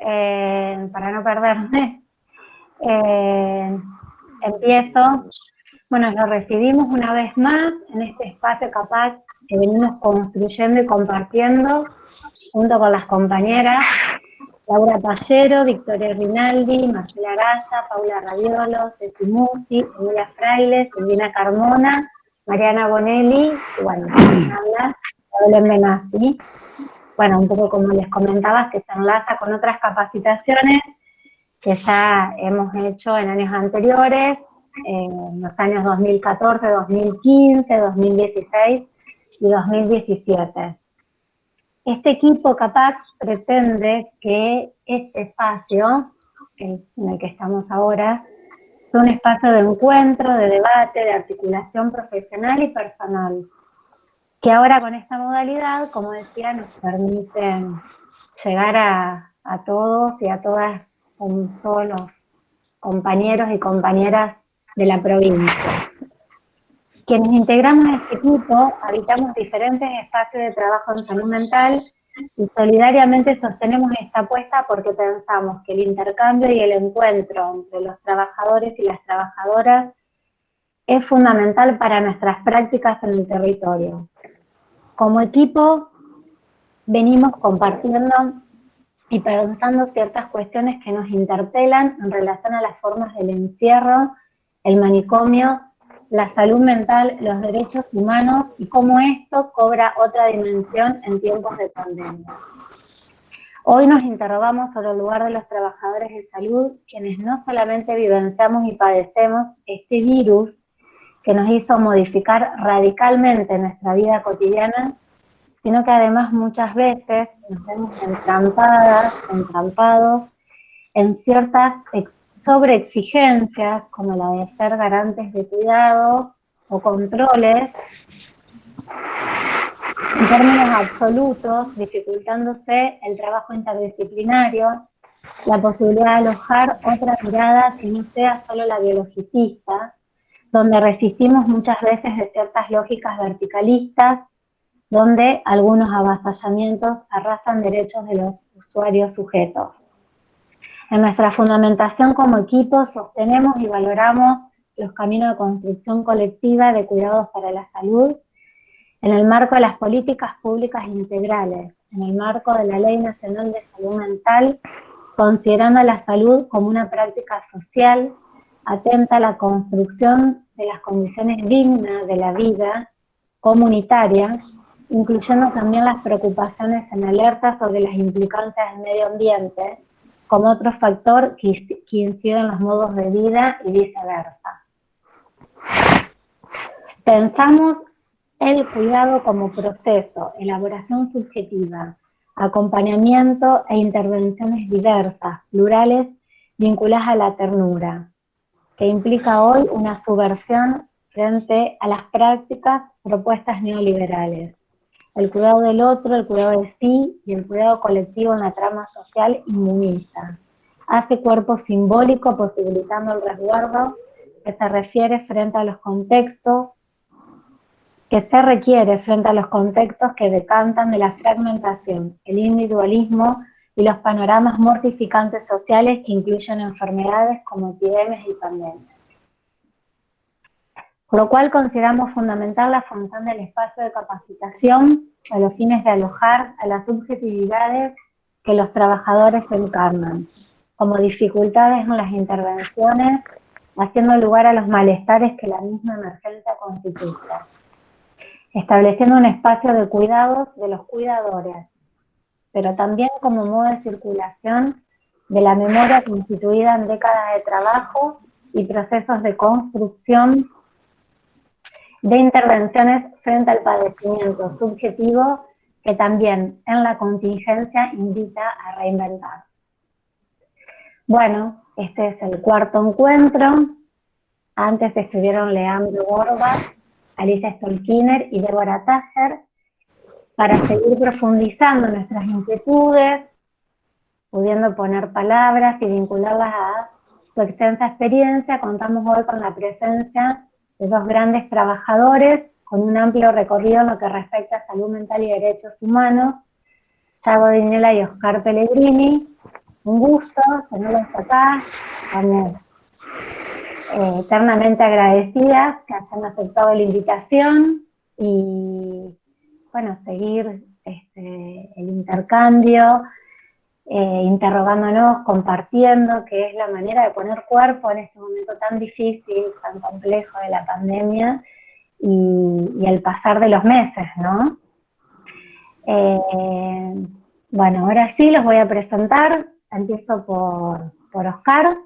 para no perderme, empiezo. Bueno, lo recibimos una vez más en este espacio capaz que venimos construyendo y compartiendo junto con las compañeras Laura Pallero, Victoria Rinaldi, Marcela Araya, Paula Radiolo, Ceci Musi, Emilia Fraile, Silvina Carmona, Mariana Bonelli, y bueno, habla Belén Benassi. Bueno, un poco como les comentaba, que se enlaza con otras capacitaciones que ya hemos hecho en años anteriores, en los años 2014, 2015, 2016 y 2017. Este equipo CAPAC pretende que este espacio, en el que estamos ahora, sea un espacio de encuentro, de debate, de articulación profesional y personal, que ahora con esta modalidad, como decía, nos permite llegar a todos y a todas, con todos los compañeros y compañeras de la provincia. Quienes integramos este equipo habitamos diferentes espacios de trabajo en salud mental y solidariamente sostenemos esta apuesta porque pensamos que el intercambio y el encuentro entre los trabajadores y las trabajadoras es fundamental para nuestras prácticas en el territorio. Como equipo venimos compartiendo y pensando ciertas cuestiones que nos interpelan en relación a las formas del encierro, el manicomio, la salud mental, los derechos humanos y cómo esto cobra otra dimensión en tiempos de pandemia. Hoy nos interrogamos sobre el lugar de los trabajadores de salud, quienes no solamente vivenciamos y padecemos este virus que nos hizo modificar radicalmente nuestra vida cotidiana, sino que además muchas veces nos vemos entrampados en ciertas sobreexigencias, como la de ser garantes de cuidado o controles, en términos absolutos, dificultándose el trabajo interdisciplinario, la posibilidad de alojar otra mirada que no sea solo la biologicista, donde resistimos muchas veces de ciertas lógicas verticalistas, donde algunos avasallamientos arrasan derechos de los usuarios sujetos. En nuestra fundamentación como equipo sostenemos y valoramos los caminos de construcción colectiva de cuidados para la salud en el marco de las políticas públicas integrales, en el marco de la Ley Nacional de Salud Mental, considerando la salud como una práctica social, atenta a la construcción de las condiciones dignas de la vida comunitaria, incluyendo también las preocupaciones en alerta sobre las implicancias del medio ambiente, como otro factor que incide en los modos de vida y viceversa. Pensamos el cuidado como proceso, elaboración subjetiva, acompañamiento e intervenciones diversas, plurales, vinculadas a la ternura, que implica hoy una subversión frente a las prácticas propuestas neoliberales. El cuidado del otro, el cuidado de sí y el cuidado colectivo en la trama social inmuniza. Hace cuerpo simbólico posibilitando el resguardo que se refiere frente a los contextos, que se requiere frente a los contextos que decantan de la fragmentación, el individualismo y los panoramas mortificantes sociales que incluyen enfermedades como epidemias y pandemias. Por lo cual consideramos fundamental la función del espacio de capacitación a los fines de alojar a las subjetividades que los trabajadores encarnan, como dificultades en las intervenciones, haciendo lugar a los malestares que la misma emergencia constituye, estableciendo un espacio de cuidados de los cuidadores, pero también como modo de circulación de la memoria constituida en décadas de trabajo y procesos de construcción de intervenciones frente al padecimiento subjetivo que también en la contingencia invita a reinventar. Bueno, este es el cuarto encuentro. Antes estuvieron Leandro Borba, Alicia Stolkiner y Débora Tajer, para seguir profundizando nuestras inquietudes, pudiendo poner palabras y vincularlas a su extensa experiencia. Contamos hoy con la presencia de dos grandes trabajadores con un amplio recorrido en lo que respecta a salud mental y derechos humanos, Yago Dinela y Oscar Pellegrini, un gusto tenerlos acá. Estamos eternamente agradecidas que hayan aceptado la invitación y, bueno, seguir el intercambio, interrogándonos, compartiendo, que es la manera de poner cuerpo en este momento tan difícil, tan complejo de la pandemia y el pasar de los meses, ¿no? Bueno, ahora sí los voy a presentar. Empiezo por Oscar.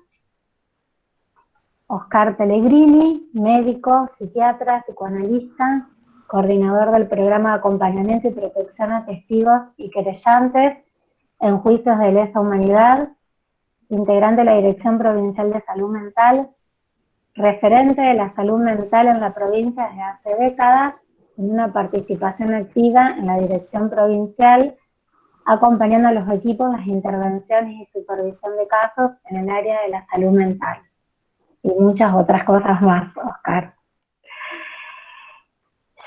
Oscar Pellegrini, médico, psiquiatra, psicoanalista, coordinador del programa de acompañamiento y protección a testigos y querellantes en juicios de lesa humanidad, integrante de la Dirección Provincial de Salud Mental, referente de la salud mental en la provincia desde hace décadas, con una participación activa en la Dirección Provincial, acompañando a los equipos en las intervenciones y supervisión de casos en el área de la salud mental. Y muchas otras cosas más, Oscar.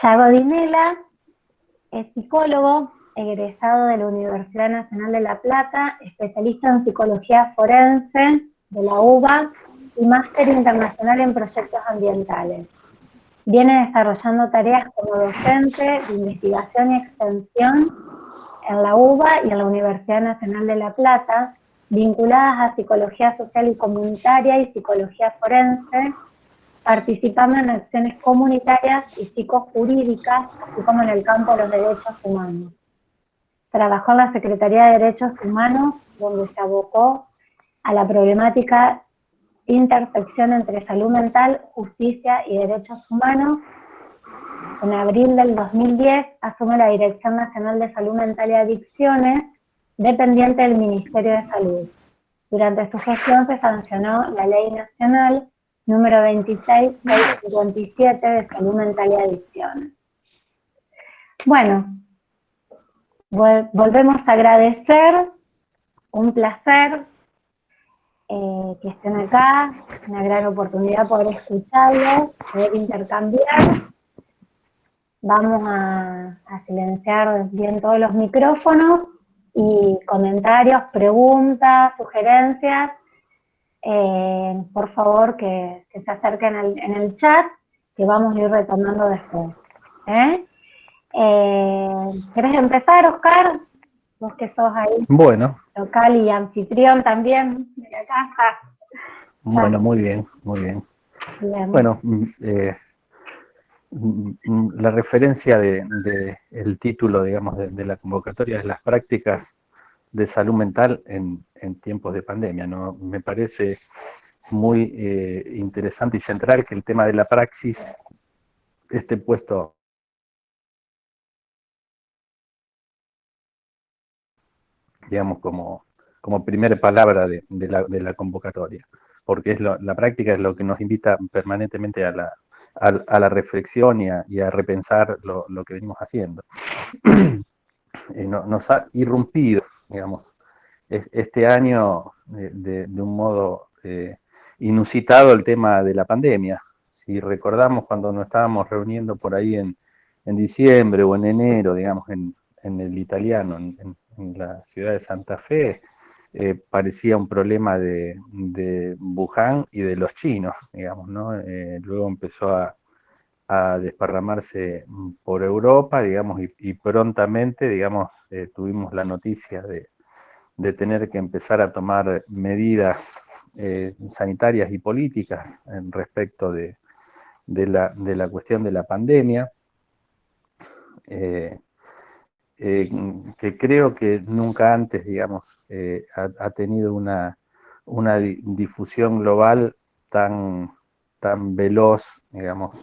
Yago Dinela es psicólogo, egresado de la Universidad Nacional de La Plata, especialista en psicología forense de la UBA y máster internacional en proyectos ambientales. Viene desarrollando tareas como docente de investigación y extensión en la UBA y en la Universidad Nacional de La Plata, vinculadas a psicología social y comunitaria y psicología forense, participando en acciones comunitarias y psicojurídicas, así como en el campo de los derechos humanos. Trabajó en la Secretaría de Derechos Humanos, donde se abocó a la problemática intersección entre salud mental, justicia y derechos humanos. En abril del 2010 asume la Dirección Nacional de Salud Mental y Adicciones, dependiente del Ministerio de Salud. Durante su gestión se sancionó la Ley Nacional número 26.657 de Salud Mental y Adicciones. Bueno, volvemos a agradecer, un placer que estén acá, una gran oportunidad poder escucharlos, poder intercambiar. Vamos a silenciar bien todos los micrófonos y comentarios, preguntas, sugerencias, por favor que se acerquen en el chat, que vamos a ir retomando después. ¿Querés empezar, Oscar? Vos que sos ahí bueno, local y anfitrión también de la casa. Bueno, muy bien, muy bien. Bien. Bueno, la referencia de el título, digamos, de la convocatoria es las prácticas de salud mental en tiempos de pandemia, ¿no? Me parece muy interesante y central que el tema de la praxis esté puesto, digamos, como primera palabra de la convocatoria, porque es la práctica es lo que nos invita permanentemente a la reflexión y a repensar lo que venimos haciendo. Nos ha irrumpido, digamos, este año de un modo inusitado el tema de la pandemia. Si recordamos cuando nos estábamos reuniendo por ahí en diciembre o en enero, digamos, en el italiano, en la ciudad de Santa Fe, parecía un problema de Wuhan y de los chinos, digamos, ¿no? Luego empezó a desparramarse por Europa, digamos, y prontamente, digamos, tuvimos la noticia de tener que empezar a tomar medidas sanitarias y políticas en respecto de la cuestión de la pandemia, que creo que nunca antes, digamos, ha tenido una difusión global tan veloz, digamos,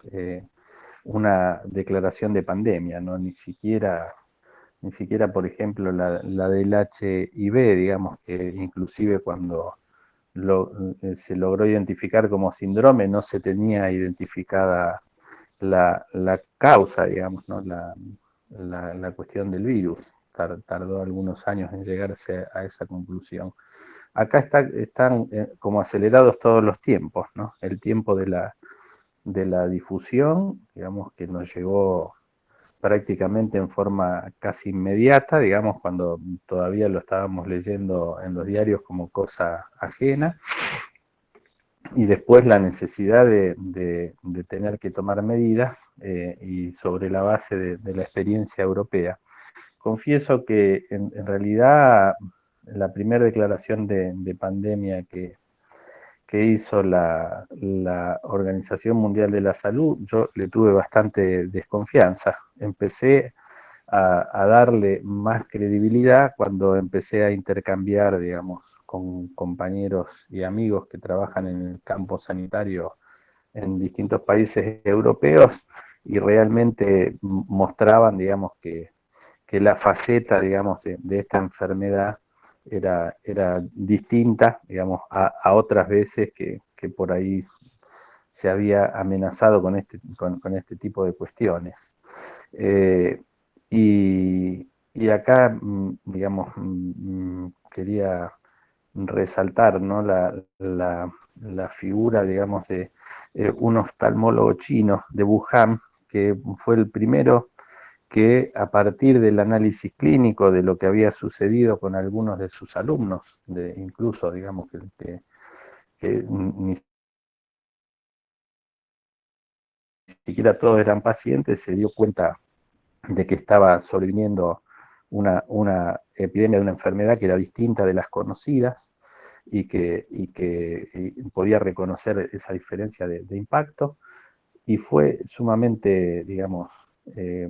una declaración de pandemia, ¿no? Ni siquiera, por ejemplo, la del HIV, digamos, que inclusive cuando se logró identificar como síndrome, no se tenía identificada la causa, digamos, ¿no? La cuestión del virus. Tardó algunos años en llegarse a esa conclusión. Acá están como acelerados todos los tiempos, ¿no? El tiempo de la difusión, digamos, que nos llegó prácticamente en forma casi inmediata, digamos, cuando todavía lo estábamos leyendo en los diarios como cosa ajena, y después la necesidad de tener que tomar medidas y sobre la base de la experiencia europea. Confieso que en realidad la primera declaración de pandemia que hizo la Organización Mundial de la Salud, yo le tuve bastante desconfianza. Empecé a darle más credibilidad cuando empecé a intercambiar, digamos, con compañeros y amigos que trabajan en el campo sanitario en distintos países europeos y realmente mostraban, digamos, que la faceta, digamos, de esta enfermedad era distinta, digamos, a otras veces que por ahí se había amenazado con este tipo de cuestiones. Eh, y acá, digamos, quería resaltar, ¿no? La figura, digamos, de un oftalmólogo chino de Wuhan, que fue el primero que a partir del análisis clínico de lo que había sucedido con algunos de sus alumnos, incluso, digamos, que ni siquiera todos eran pacientes, se dio cuenta de que estaba sobreviviendo una epidemia de una enfermedad que era distinta de las conocidas y podía reconocer esa diferencia de impacto, y fue sumamente, digamos, eh,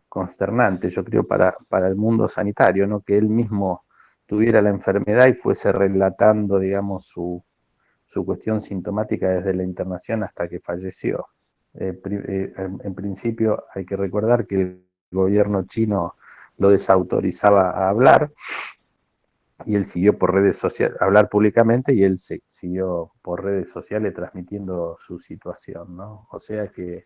consternante, yo creo, para el mundo sanitario, ¿no? Que él mismo tuviera la enfermedad y fuese relatando, digamos, su cuestión sintomática desde la internación hasta que falleció. En principio hay que recordar que el gobierno chino lo desautorizaba a hablar y él siguió por redes sociales, hablar públicamente, y él siguió por redes sociales transmitiendo su situación, ¿no? O sea que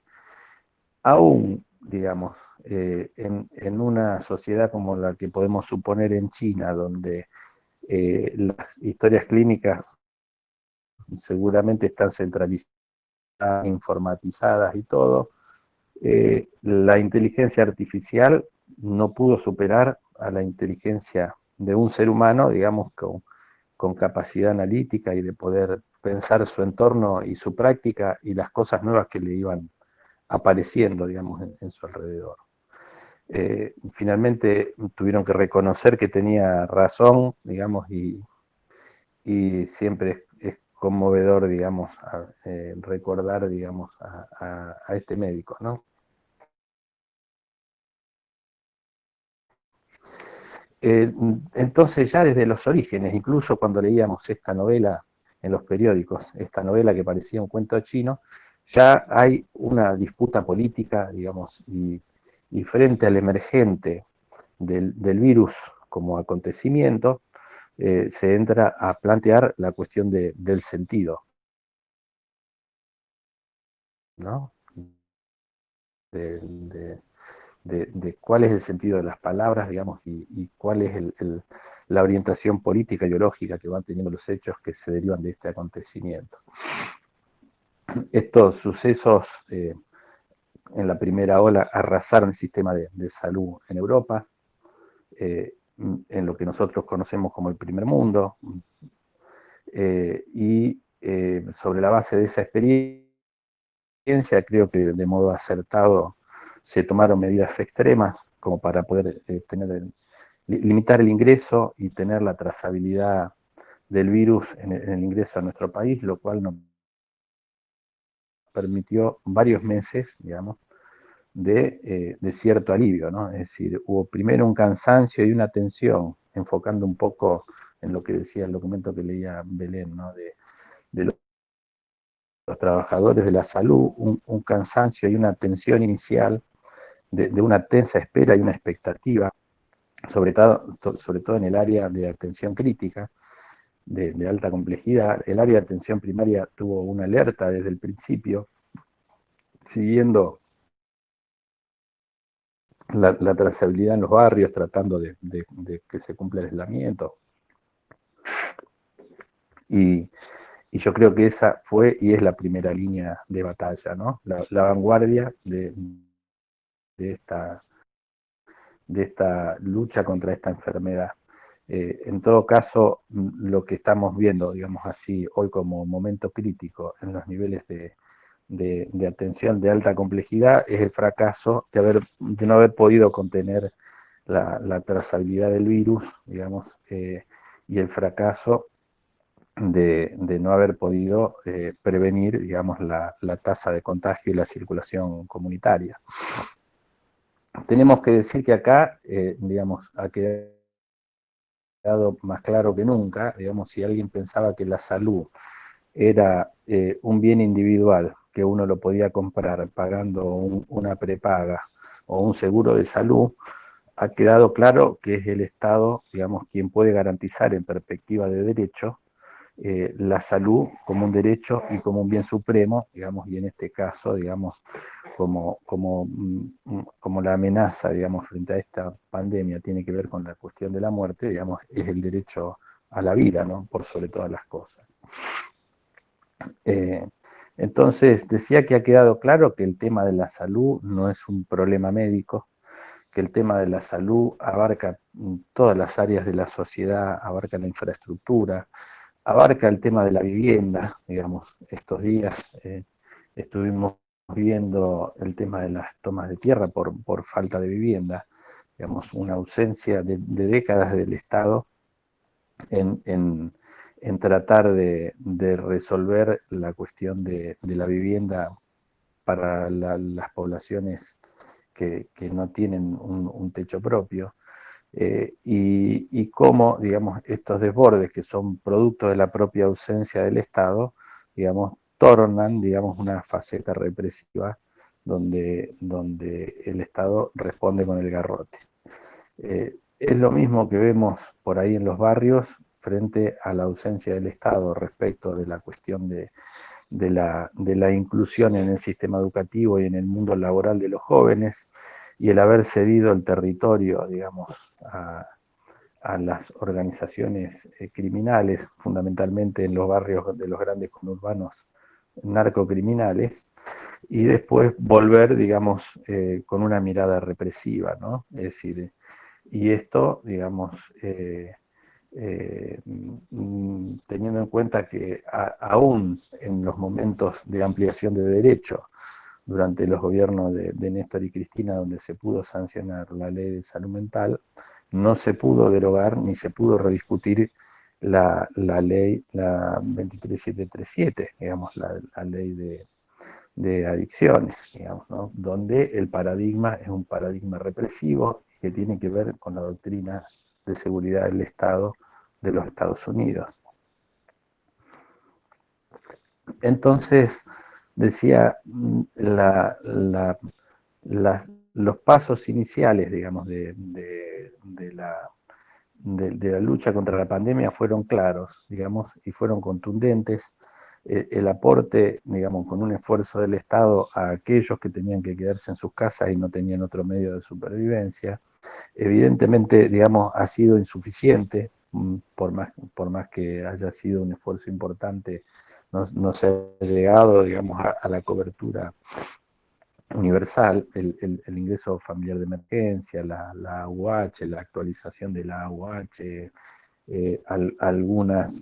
aún, digamos, en una sociedad como la que podemos suponer en China, donde las historias clínicas seguramente están centralizadas, informatizadas y todo, la inteligencia artificial no pudo superar a la inteligencia de un ser humano, digamos, con capacidad analítica y de poder pensar su entorno y su práctica y las cosas nuevas que le iban apareciendo, digamos, en su alrededor. Finalmente tuvieron que reconocer que tenía razón, digamos, y siempre es conmovedor, digamos, recordar, digamos, a este médico, ¿no? Entonces ya desde los orígenes, incluso cuando leíamos esta novela en los periódicos, esta novela que parecía un cuento chino, ya hay una disputa política, digamos, y frente al emergente del virus como acontecimiento, se entra a plantear la cuestión del sentido, ¿no? De, de, de cuál es el sentido de las palabras, digamos, y cuál es la orientación política y ideológica que van teniendo los hechos que se derivan de este acontecimiento. Estos sucesos en la primera ola arrasaron el sistema de salud en Europa, en lo que nosotros conocemos como el primer mundo, sobre la base de esa experiencia creo que de modo acertado se tomaron medidas extremas como para poder limitar el ingreso y tener la trazabilidad del virus en el ingreso a nuestro país, lo cual nos permitió varios meses, digamos, de cierto alivio, ¿no? Es decir, hubo primero un cansancio y una tensión, enfocando un poco en lo que decía el documento que leía Belén, ¿no? De los trabajadores de la salud, un cansancio y una tensión inicial de una tensa espera y una expectativa, sobre todo en el área de atención crítica, de alta complejidad. El área de atención primaria tuvo una alerta desde el principio, siguiendo la trazabilidad en los barrios, tratando de que se cumpla el aislamiento. Y yo creo que esa fue y es la primera línea de batalla, ¿no? La vanguardia de de esta lucha contra esta enfermedad. En todo caso, lo que estamos viendo, digamos así, hoy como momento crítico en los niveles de atención de alta complejidad es el fracaso de no haber podido contener la trazabilidad del virus, digamos, y el fracaso de no haber podido prevenir, digamos, la tasa de contagio y la circulación comunitaria. Tenemos que decir que acá, digamos, ha quedado más claro que nunca, digamos, si alguien pensaba que la salud era un bien individual, que uno lo podía comprar pagando una prepaga o un seguro de salud, ha quedado claro que es el Estado, digamos, quien puede garantizar en perspectiva de derecho la salud como un derecho y como un bien supremo, digamos, y en este caso, digamos, como la amenaza, digamos, frente a esta pandemia tiene que ver con la cuestión de la muerte, digamos, es el derecho a la vida, ¿no? Por sobre todas las cosas. Entonces, decía que ha quedado claro que el tema de la salud no es un problema médico, que el tema de la salud abarca todas las áreas de la sociedad, abarca la infraestructura, abarca el tema de la vivienda, digamos, estos días estuvimos viendo el tema de las tomas de tierra por falta de vivienda, digamos, una ausencia de décadas del Estado en tratar de resolver la cuestión de la vivienda para las poblaciones que no tienen un techo propio. Y cómo, digamos, estos desbordes que son producto de la propia ausencia del Estado, digamos, tornan, digamos, una faceta represiva donde el Estado responde con el garrote. Es lo mismo que vemos por ahí en los barrios frente a la ausencia del Estado respecto de la cuestión de la inclusión en el sistema educativo y en el mundo laboral de los jóvenes, y el haber cedido el territorio, digamos, a las organizaciones criminales, fundamentalmente en los barrios de los grandes conurbanos narcocriminales, y después volver, digamos, con una mirada represiva, ¿no? Es decir, y esto, digamos, teniendo en cuenta que aún en los momentos de ampliación de derechos, durante los gobiernos de Néstor y Cristina, donde se pudo sancionar la ley de salud mental, no se pudo derogar ni se pudo rediscutir la ley, la 23737, digamos, la ley de adicciones, digamos, ¿no? Donde el paradigma es un paradigma represivo que tiene que ver con la doctrina de seguridad del Estado de los Estados Unidos. Entonces, decía, los pasos iniciales, digamos, de la lucha contra la pandemia fueron claros, digamos, y fueron contundentes. El aporte, digamos, con un esfuerzo del Estado a aquellos que tenían que quedarse en sus casas y no tenían otro medio de supervivencia, evidentemente, digamos, ha sido insuficiente, por más que haya sido un esfuerzo importante, no se ha llegado, digamos, a la cobertura universal, el ingreso familiar de emergencia, la AUH, la actualización de la AUH, algunas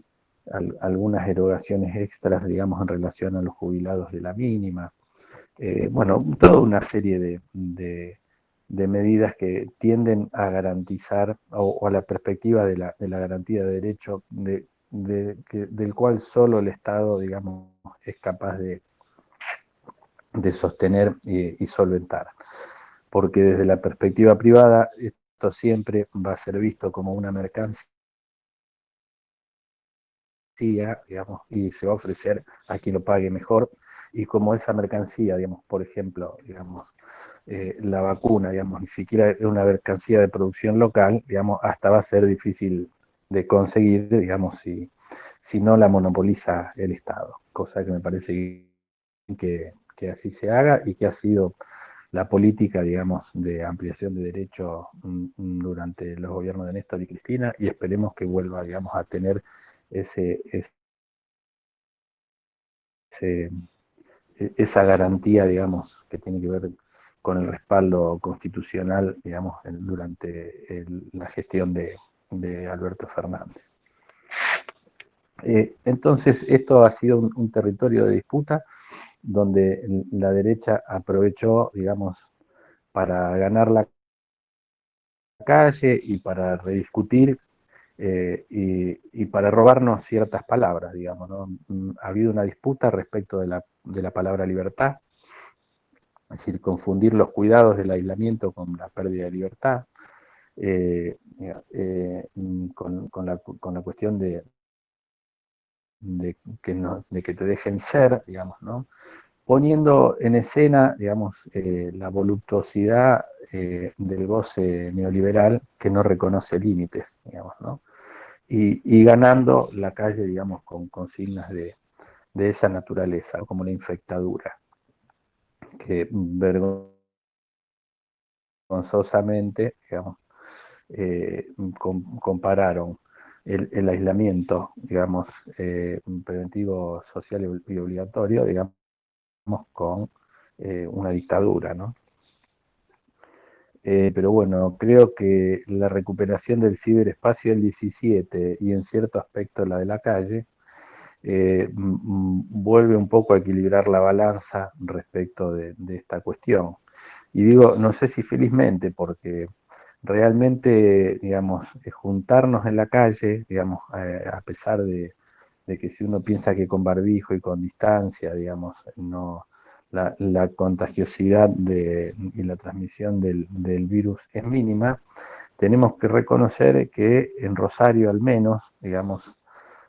erogaciones extras, digamos, en relación a los jubilados de la mínima. Bueno, toda una serie de medidas que tienden a garantizar, o a la perspectiva de la garantía de derecho, del cual solo el Estado, digamos, es capaz de sostener y solventar. Porque desde la perspectiva privada, esto siempre va a ser visto como una mercancía, digamos, y se va a ofrecer a quien lo pague mejor, y como esa mercancía, digamos, por ejemplo, digamos, la vacuna, digamos, ni siquiera es una mercancía de producción local, digamos, hasta va a ser difícil de conseguir, digamos, si no la monopoliza el Estado, cosa que me parece que así se haga y que ha sido la política, digamos, de ampliación de derechos durante los gobiernos de Néstor y Cristina, y esperemos que vuelva, digamos, a tener esa garantía, digamos, que tiene que ver con el respaldo constitucional, digamos, durante la gestión de Alberto Fernández. Entonces, esto ha sido un territorio de disputa donde la derecha aprovechó, digamos, para ganar la calle y para rediscutir y para robarnos ciertas palabras, digamos, ¿no? Ha habido una disputa respecto de la palabra libertad, es decir, confundir los cuidados del aislamiento con la pérdida de libertad, eh, con la cuestión de que te dejen ser, digamos, ¿no? Poniendo en escena, digamos, la voluptuosidad del goce neoliberal que no reconoce límites, digamos, ¿no? Y ganando la calle, digamos, con consignas de esa naturaleza, como la infectadura, que vergonzosamente, digamos, compararon el aislamiento, digamos, preventivo, social y obligatorio, digamos, con una dictadura, ¿no? Pero bueno, creo que la recuperación del ciberespacio del 17 y en cierto aspecto la de la calle vuelve un poco a equilibrar la balanza respecto de esta cuestión. Y digo, no sé si felizmente, porque realmente, digamos, juntarnos en la calle, digamos, a pesar de que si uno piensa que con barbijo y con distancia, digamos, no la contagiosidad y la transmisión del virus es mínima, tenemos que reconocer que en Rosario al menos, digamos,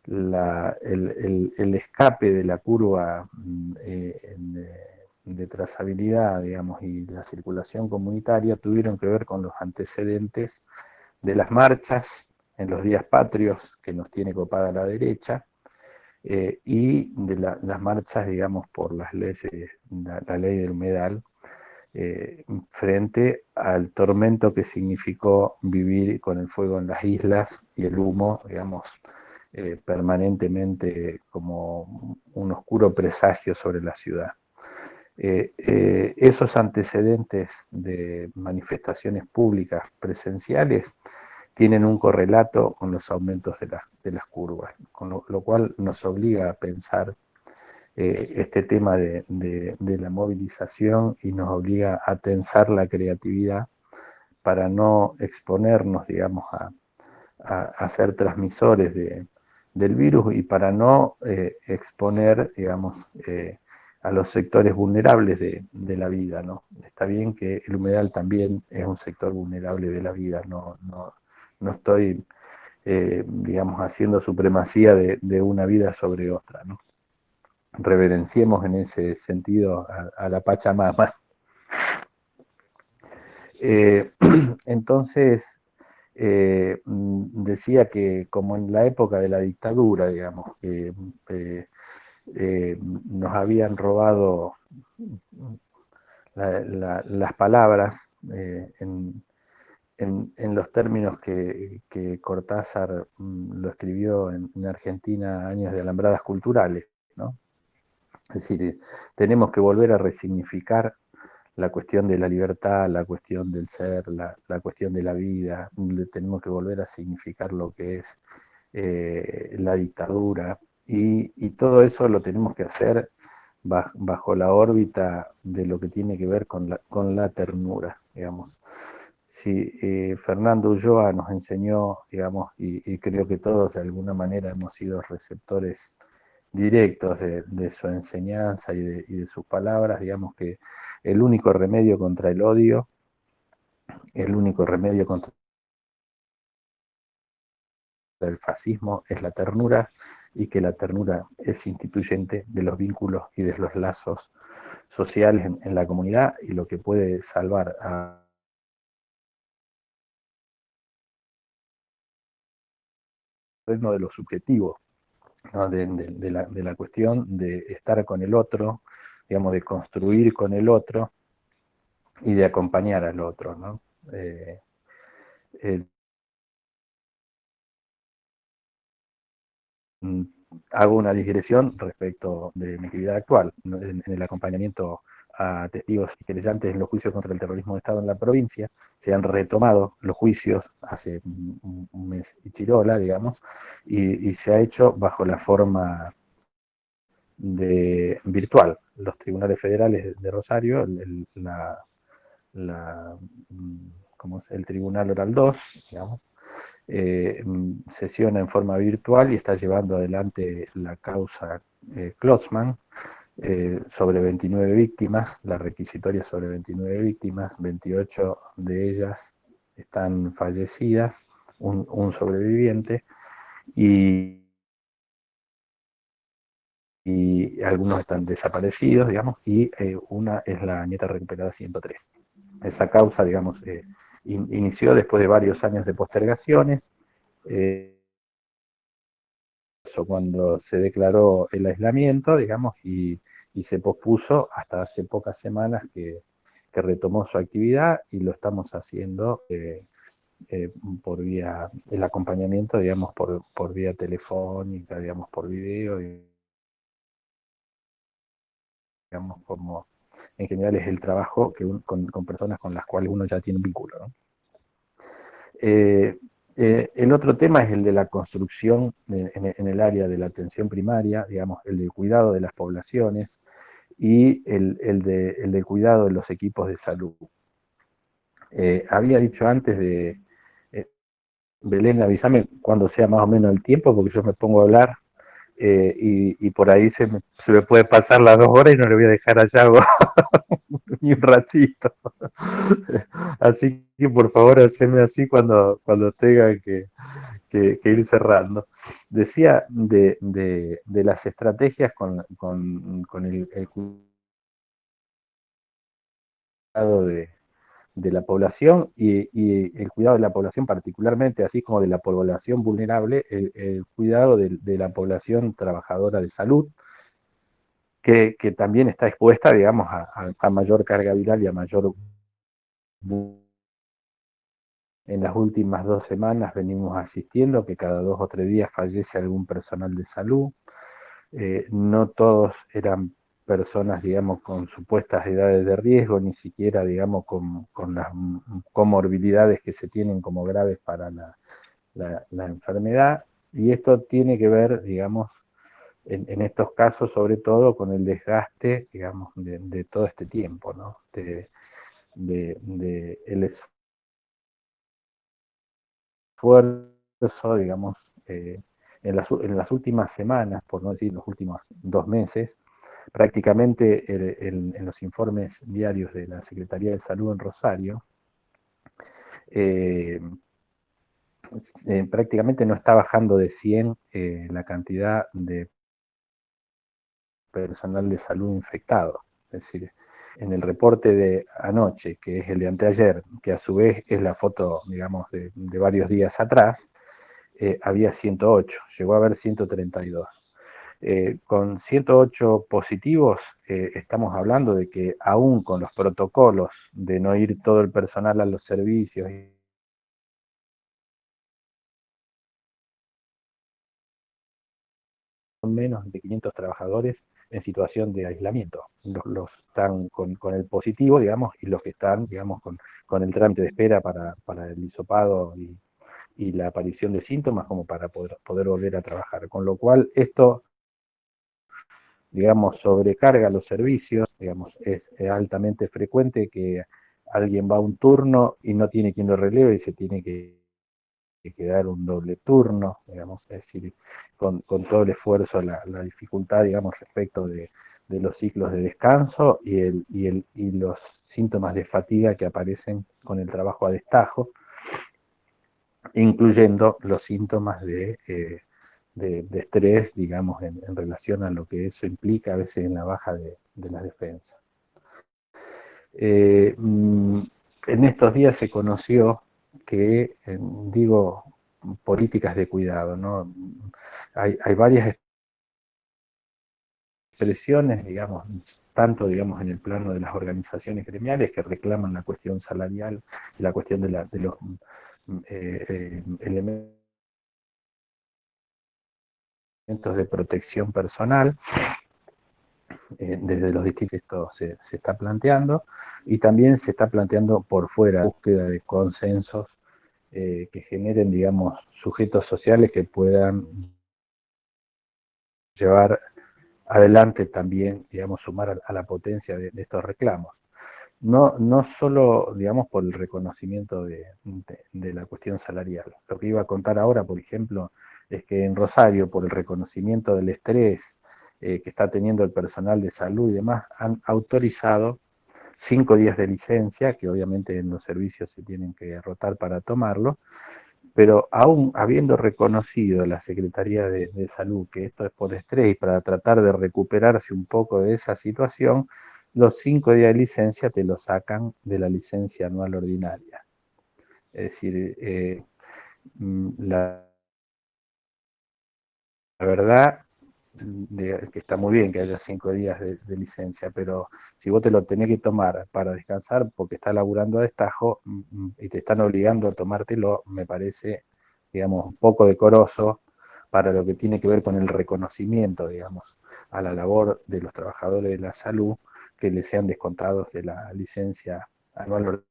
el escape de la curva de trazabilidad, digamos, y la circulación comunitaria tuvieron que ver con los antecedentes de las marchas en los días patrios que nos tiene copada la derecha, y de las marchas, digamos, por las leyes, la ley del humedal, frente al tormento que significó vivir con el fuego en las islas y el humo, digamos, permanentemente como un oscuro presagio sobre la ciudad. Esos antecedentes de manifestaciones públicas presenciales tienen un correlato con los aumentos de las curvas, con lo cual nos obliga a pensar este tema de la movilización y nos obliga a tensar la creatividad para no exponernos, digamos, a ser transmisores del virus y para no exponer, digamos, a los sectores vulnerables de la vida, ¿no? Está bien que el humedal también es un sector vulnerable de la vida, no estoy, digamos, haciendo supremacía de una vida sobre otra, ¿no? Reverenciemos en ese sentido a la Pachamama. Entonces, decía que como en la época de la dictadura, digamos, nos habían robado las palabras en los términos que Cortázar lo escribió en Argentina, Años de Alambradas Culturales, ¿no? Es decir, tenemos que volver a resignificar la cuestión de la libertad, la cuestión del ser, la cuestión de la vida, tenemos que volver a significar lo que es la dictadura, y todo eso lo tenemos que hacer bajo la órbita de lo que tiene que ver con la ternura, digamos. Si Fernando Ulloa nos enseñó, digamos, y creo que todos de alguna manera hemos sido receptores directos de su enseñanza y de sus palabras, digamos que el único remedio contra el odio, el único remedio contra el fascismo es la ternura, y que la ternura es instituyente de los vínculos y de los lazos sociales en la comunidad, y lo que puede salvar a uno de los subjetivos, ¿no? de la cuestión de estar con el otro, digamos, de construir con el otro y de acompañar al otro, ¿no? Hago una digresión respecto de mi actividad actual, en el acompañamiento a testigos y querellantes en los juicios contra el terrorismo de Estado en la provincia. Se han retomado los juicios hace un mes y chirola, digamos, y se ha hecho bajo la forma de virtual. Los tribunales federales de Rosario, la, como es el Tribunal Oral 2, digamos, sesiona en forma virtual y está llevando adelante la causa Klotzmann sobre 29 víctimas, la requisitoria sobre 29 víctimas, 28 de ellas están fallecidas, un sobreviviente y algunos están desaparecidos, digamos, y una es la nieta recuperada 103. Esa causa, digamos, inició después de varios años de postergaciones, eso cuando se declaró el aislamiento, digamos, y se pospuso hasta hace pocas semanas que retomó su actividad y lo estamos haciendo por vía, el acompañamiento, digamos, por vía telefónica, digamos, por video, digamos, como en general es el trabajo que con personas con las cuales uno ya tiene un vínculo, ¿no? El otro tema es el de la construcción en el área de la atención primaria, digamos, el del cuidado de las poblaciones y el del cuidado de los equipos de salud. Había dicho antes de, Belén, avísame cuando sea más o menos el tiempo, porque yo me pongo a hablar y por ahí se me puede pasar las 2 horas y no le voy a dejar a Yago ni un ratito. Así que por favor haceme así cuando tenga que ir cerrando. Decía de las estrategias con el cuidado de la población y el cuidado de la población particularmente, así como de la población vulnerable, el cuidado de la población trabajadora de salud, que también está expuesta, digamos, a mayor carga viral y a mayor... En las últimas 2 semanas venimos asistiendo que cada 2 o 3 días fallece algún personal de salud. No todos eran personas, digamos, con supuestas edades de riesgo, ni siquiera, digamos, con las comorbilidades que se tienen como graves para la enfermedad. Y esto tiene que ver, digamos, en estos casos, sobre todo, con el desgaste, digamos, de todo este tiempo, ¿no? El esfuerzo, digamos, en las últimas semanas, por no decir los últimos 2 meses, prácticamente en los informes diarios de la Secretaría de Salud en Rosario, eh, prácticamente no está bajando de 100 la cantidad de personal de salud infectado. Es decir, en el reporte de anoche, que es el de anteayer, que a su vez es la foto, digamos, de varios días atrás, había 108, llegó a haber 132. Con 108 positivos, estamos hablando de que aún con los protocolos de no ir todo el personal a los servicios y menos de 500 trabajadores en situación de aislamiento. Los están con el positivo, digamos, y los que están, digamos, con el trámite de espera para el hisopado y la aparición de síntomas como para poder volver a trabajar. Con lo cual, esto, digamos, sobrecarga los servicios, digamos, es altamente frecuente que alguien va a un turno y no tiene quien lo releve y se tiene que dar un doble turno, digamos, es decir, con todo el esfuerzo, la dificultad, digamos, respecto de los ciclos de descanso y los síntomas de fatiga que aparecen con el trabajo a destajo, incluyendo los síntomas de estrés, digamos, en relación a lo que eso implica a veces en la baja de las defensas. En estos días se conoció que, digo, políticas de cuidado, ¿no? Hay varias expresiones, digamos, tanto, digamos, en el plano de las organizaciones gremiales que reclaman la cuestión salarial y la cuestión de los elementos de protección personal, desde los distintos esto se está planteando, y también se está planteando por fuera la búsqueda de consensos que generen, digamos, sujetos sociales que puedan llevar adelante también, digamos, sumar a la potencia de estos reclamos. No solo, digamos, por el reconocimiento de la cuestión salarial. Lo que iba a contar ahora, por ejemplo, es que en Rosario, por el reconocimiento del estrés que está teniendo el personal de salud y demás, han autorizado 5 días de licencia, que obviamente en los servicios se tienen que rotar para tomarlo, pero aún habiendo reconocido la Secretaría de Salud que esto es por estrés y para tratar de recuperarse un poco de esa situación, los 5 días de licencia te lo sacan de la licencia anual ordinaria. Es decir, la verdad que está muy bien que haya 5 días de licencia, pero si vos te lo tenés que tomar para descansar porque estás laburando a destajo y te están obligando a tomártelo, me parece, digamos, un poco decoroso para lo que tiene que ver con el reconocimiento, digamos, a la labor de los trabajadores de la salud que les sean descontados de la licencia anual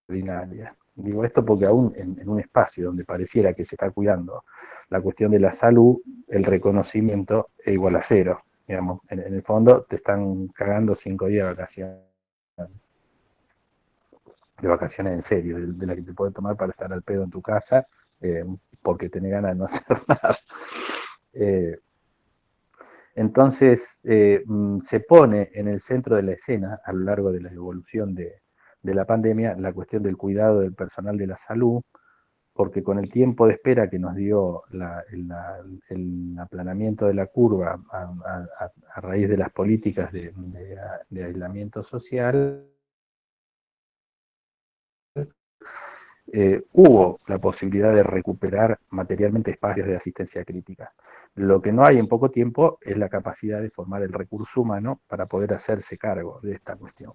ordinaria. Digo esto porque aún en un espacio donde pareciera que se está cuidando la cuestión de la salud, el reconocimiento es igual a cero. Digamos, en el fondo te están cagando 5 días de vacaciones en serio, de la que te puedes tomar para estar al pedo en tu casa, porque tenés ganas de no hacer nada. Entonces, se pone en el centro de la escena, a lo largo de la evolución de la pandemia, la cuestión del cuidado del personal de la salud, porque con el tiempo de espera que nos dio el aplanamiento de la curva a raíz de las políticas de aislamiento social, hubo la posibilidad de recuperar materialmente espacios de asistencia crítica. Lo que no hay en poco tiempo es la capacidad de formar el recurso humano para poder hacerse cargo de esta cuestión.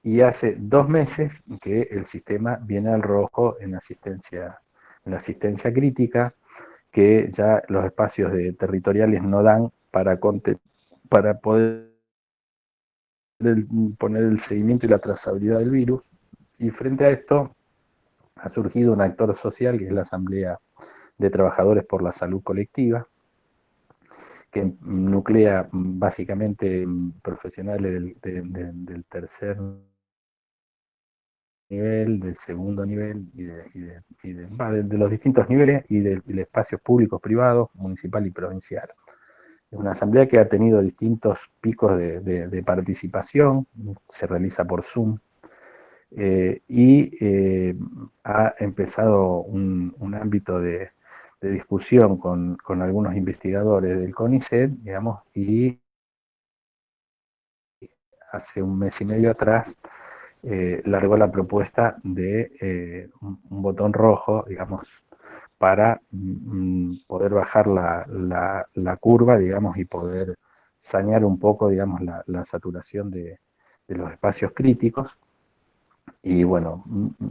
Y hace 2 meses que el sistema viene al rojo en la asistencia crítica, que ya los espacios territoriales no dan para poder poner el seguimiento y la trazabilidad del virus. Y frente a esto ha surgido un actor social que es la Asamblea de Trabajadores por la Salud Colectiva, que nuclea básicamente profesionales del tercer nivel, del segundo nivel de los distintos niveles y de espacios públicos, privados, municipal y provincial. Es una asamblea que ha tenido distintos picos de participación, se realiza por Zoom, y ha empezado un ámbito de discusión con algunos investigadores del CONICET, digamos, y hace 1 mes y medio atrás largó la propuesta de un botón rojo, digamos, para poder bajar la curva, digamos, y poder sanear un poco, digamos, la saturación de los espacios críticos. Y bueno,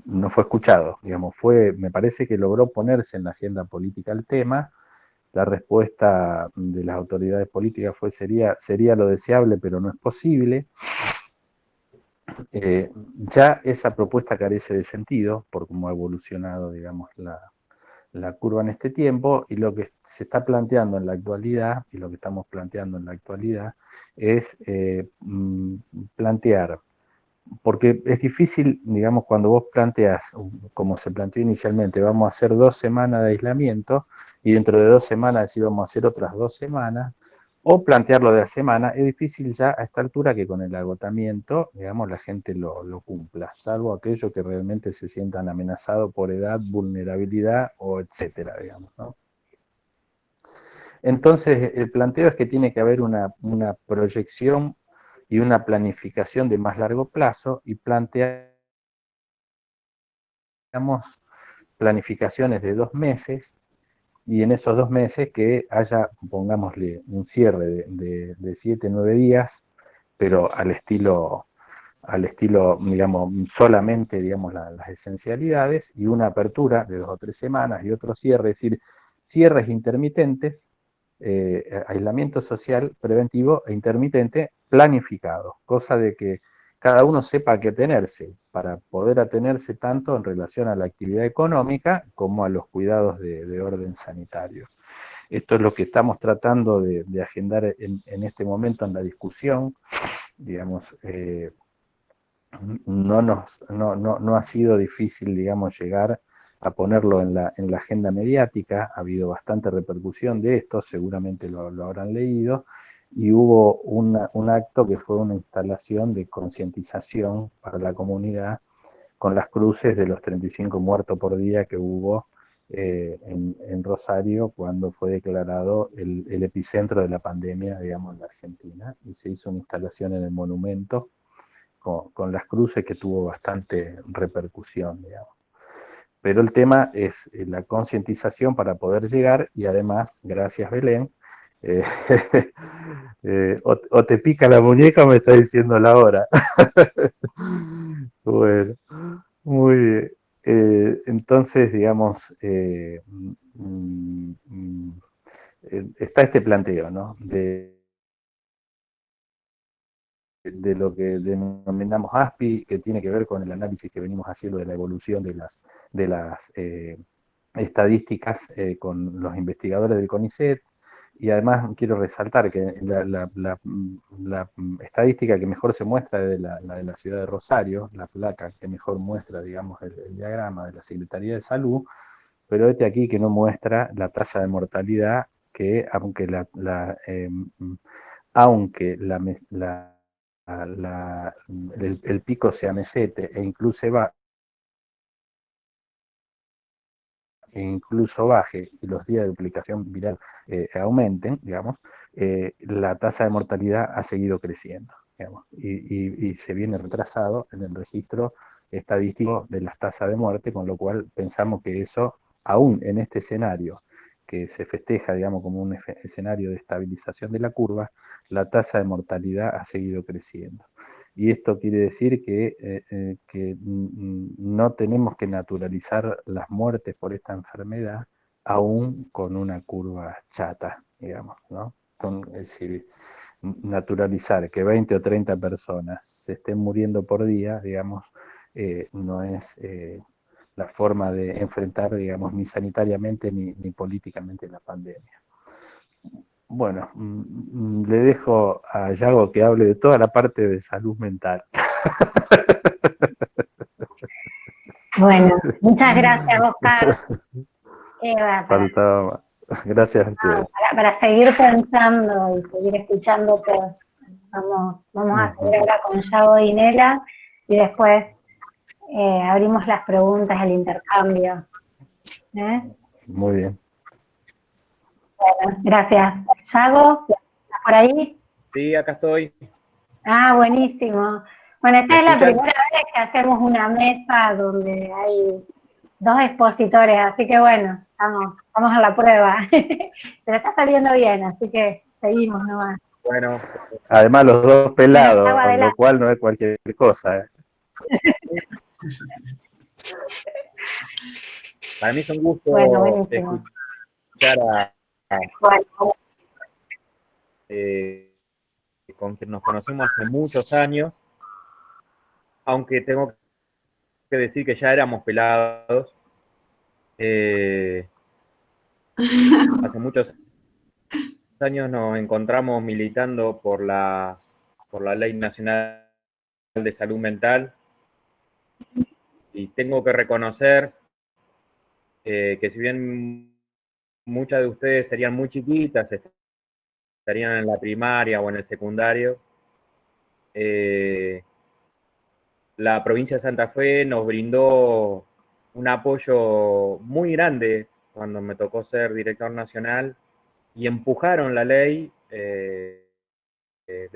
no fue escuchado, digamos, me parece que logró ponerse en la agenda política el tema. La respuesta de las autoridades políticas sería lo deseable, pero no es posible. Ya esa propuesta carece de sentido por cómo ha evolucionado, digamos, la curva en este tiempo, y lo que se está planteando en la actualidad, y lo que estamos planteando en la actualidad, es plantear, porque es difícil, digamos, cuando vos planteas, como se planteó inicialmente, vamos a hacer 2 semanas de aislamiento, y dentro de 2 semanas decir vamos a hacer otras 2 semanas, o plantearlo de a semana, es difícil ya a esta altura que con el agotamiento, digamos, la gente lo cumpla, salvo aquellos que realmente se sientan amenazados por edad, vulnerabilidad o etcétera, digamos, ¿no? Entonces, el planteo es que tiene que haber una proyección y una planificación de más largo plazo, y planteamos planificaciones de 2 meses, y en esos 2 meses que haya, pongámosle, un cierre de 7, 9 días, pero al estilo, digamos, solamente, digamos, las esencialidades, y una apertura de 2 o 3 semanas y otro cierre, es decir, cierres intermitentes aislamiento social preventivo e intermitente planificado, cosa de que cada uno sepa a qué tenerse para poder atenerse tanto en relación a la actividad económica como a los cuidados de orden sanitario. Esto es lo que estamos tratando de agendar en este momento en la discusión. Digamos, no ha sido difícil, digamos, llegar a ponerlo en la agenda mediática. Ha habido bastante repercusión de esto, seguramente lo habrán leído, y hubo un acto que fue una instalación de concientización para la comunidad con las cruces de los 35 muertos por día que hubo en Rosario cuando fue declarado el epicentro de la pandemia, digamos, en la Argentina, y se hizo una instalación en el monumento con las cruces que tuvo bastante repercusión, digamos. Pero el tema es la concientización para poder llegar y además, gracias Belén, eh, o te pica la muñeca o me está diciendo la hora. Bueno, muy bien. Entonces, digamos, está este planteo, ¿no? De lo que denominamos ASPI, que tiene que ver con el análisis que venimos haciendo de la evolución de las estadísticas con los investigadores del CONICET. Y además quiero resaltar que la estadística que mejor se muestra es la de la ciudad de Rosario, la placa que mejor muestra, digamos, el diagrama de la Secretaría de Salud, pero este aquí que no muestra la tasa de mortalidad, que aunque el pico sea mesete e incluso baje y los días de duplicación viral aumenten, digamos, la tasa de mortalidad ha seguido creciendo, digamos, y se viene retrasado en el registro estadístico de las tasas de muerte, con lo cual pensamos que eso, aún en este escenario que se festeja, digamos, como un escenario de estabilización de la curva, la tasa de mortalidad ha seguido creciendo. Y esto quiere decir que no tenemos que naturalizar las muertes por esta enfermedad aún con una curva chata, digamos, ¿no? Es decir, naturalizar que 20 o 30 personas se estén muriendo por día, digamos, no es la forma de enfrentar, digamos, ni sanitariamente ni políticamente la pandemia. Bueno, le dejo a Yago que hable de toda la parte de salud mental. Bueno, muchas gracias, Oscar. Eva, Faltaba más. Gracias a ustedes. para seguir pensando y seguir escuchándote, vamos a seguir ahora con Yago y Nela y después abrimos las preguntas, el intercambio. Muy bien. Bueno, gracias. Yago, ¿estás por ahí? Sí, acá estoy. Ah, buenísimo. Bueno, esta ¿Me es la escuchan? primera vez que hacemos una mesa donde hay dos expositores, así que bueno, vamos a la prueba. Pero está saliendo bien, así que seguimos nomás. Bueno, Además los dos Bueno, Yago, pelados, lo adelante. cual no es cualquier cosa. para mí es un gusto Bueno, buenísimo. escuchar Bueno, con quien nos conocemos hace muchos años, aunque tengo que decir que ya éramos pelados. Hace muchos años nos encontramos militando por la Ley Nacional de Salud Mental y tengo que reconocer que si bien muchas de ustedes serían muy chiquitas, estarían en la primaria o en el secundario, la provincia de Santa Fe nos brindó un apoyo muy grande cuando me tocó ser director nacional y empujaron la ley de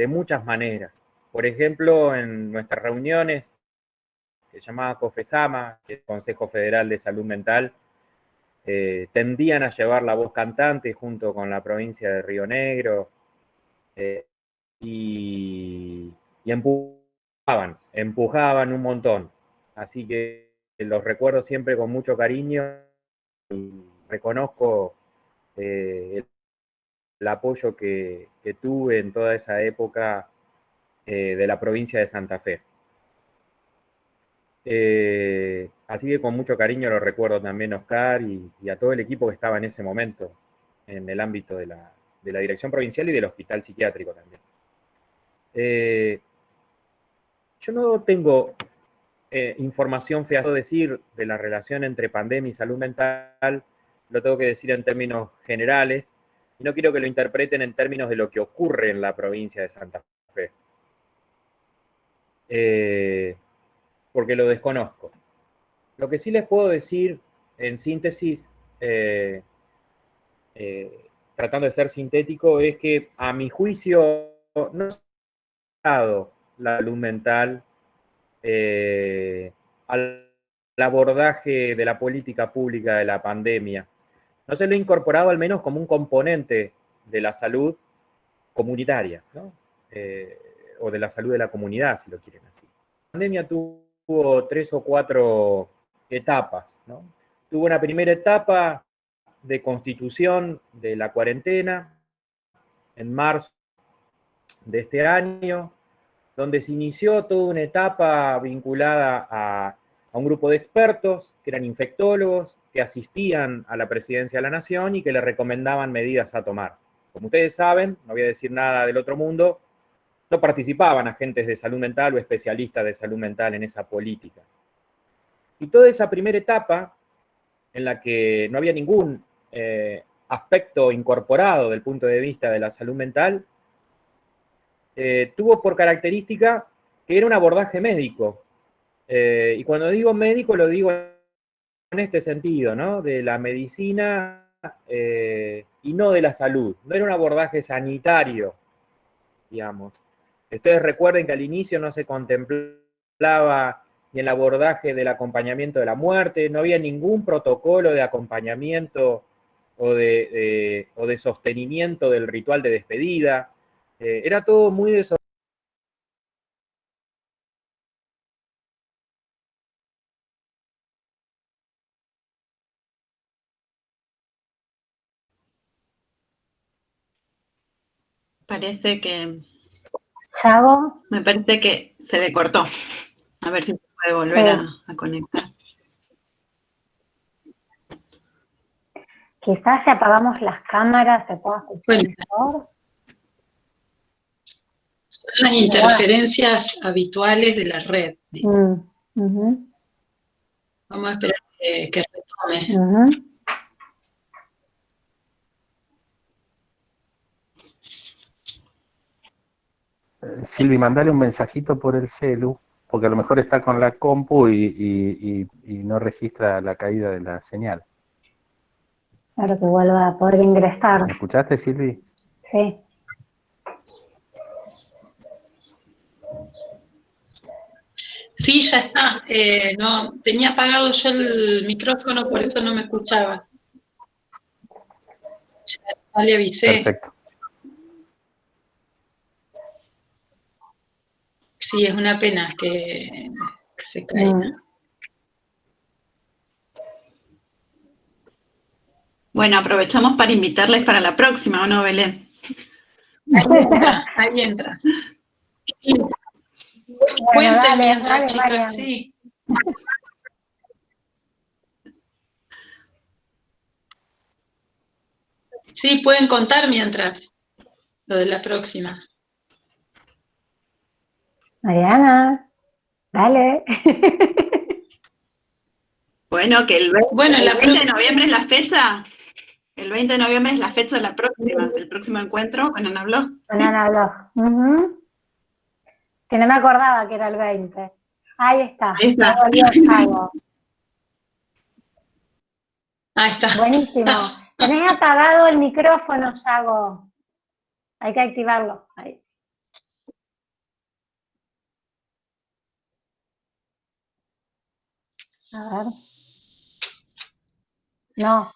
muchas maneras. Por ejemplo, en nuestras reuniones, que se llamaba COFESAMA, que es el Consejo Federal de Salud Mental, tendían a llevar la voz cantante junto con la provincia de Río Negro y empujaban un montón. Así que los recuerdo siempre con mucho cariño y reconozco el apoyo que tuve en toda esa época de la provincia de Santa Fe. Así que con mucho cariño lo recuerdo también a Oscar y a todo el equipo que estaba en ese momento en el ámbito de la dirección provincial y del hospital psiquiátrico también. Yo no tengo información fehaciente decir de la relación entre pandemia y salud mental, lo tengo que decir en términos generales, y no quiero que lo interpreten en términos de lo que ocurre en la provincia de Santa Fe, porque lo desconozco. Lo que sí les puedo decir, en síntesis, tratando de ser sintético, es que a mi juicio no ha dado la salud mental al abordaje de la política pública de la pandemia. No se lo ha incorporado al menos como un componente de la salud comunitaria, ¿no? O de la salud de la comunidad, si lo quieren así. La pandemia tuvo 3 o 4 etapas, ¿no? Tuvo una primera etapa de constitución de la cuarentena en marzo de este año, donde se inició toda una etapa vinculada a un grupo de expertos que eran infectólogos, que asistían a la presidencia de la Nación y que le recomendaban medidas a tomar. Como ustedes saben, no voy a decir nada del otro mundo, no participaban agentes de salud mental o especialistas de salud mental en esa política. Y toda esa primera etapa, en la que no había ningún aspecto incorporado del punto de vista de la salud mental, tuvo por característica que era un abordaje médico. Y cuando digo médico, lo digo en este sentido, ¿no? De la medicina y no de la salud. No era un abordaje sanitario, digamos. Ustedes recuerden que al inicio no se contemplaba ni el abordaje del acompañamiento de la muerte, no había ningún protocolo de acompañamiento o de sostenimiento del ritual de despedida. Era todo muy desordenado. Parece que... Yago. Me parece que se le cortó. A ver si se puede volver a conectar. Quizás si apagamos las cámaras se pueda escuchar mejor. Son las interferencias habituales de la red. Vamos a esperar que retome. Silvi, mandale un mensajito por el celu, porque a lo mejor está con la compu y no registra la caída de la señal. Claro, que vuelva a poder ingresar. ¿Me escuchaste, Silvi? Sí. Sí, ya está. No, tenía apagado yo el micrófono, por eso no me escuchaba. Ya le avisé. Perfecto. Sí, es una pena que se caiga. Bueno, aprovechamos para invitarles para la próxima, ¿o no, Belén? Ahí entra. Sí. Cuenten mientras, chicas, sí. Sí, pueden contar mientras, lo de la próxima. Mariana, dale. Bueno, que el 20 de noviembre es la fecha. El 20 de noviembre es la fecha de la próxima, del próximo encuentro con Ana Bloch. Con Ana Bloch. Que no me acordaba que era el 20. Ahí está. Ahí está. Ahí está. Buenísimo. Tenés apagado el micrófono, Yago. Hay que activarlo. Ahí. A ver. No.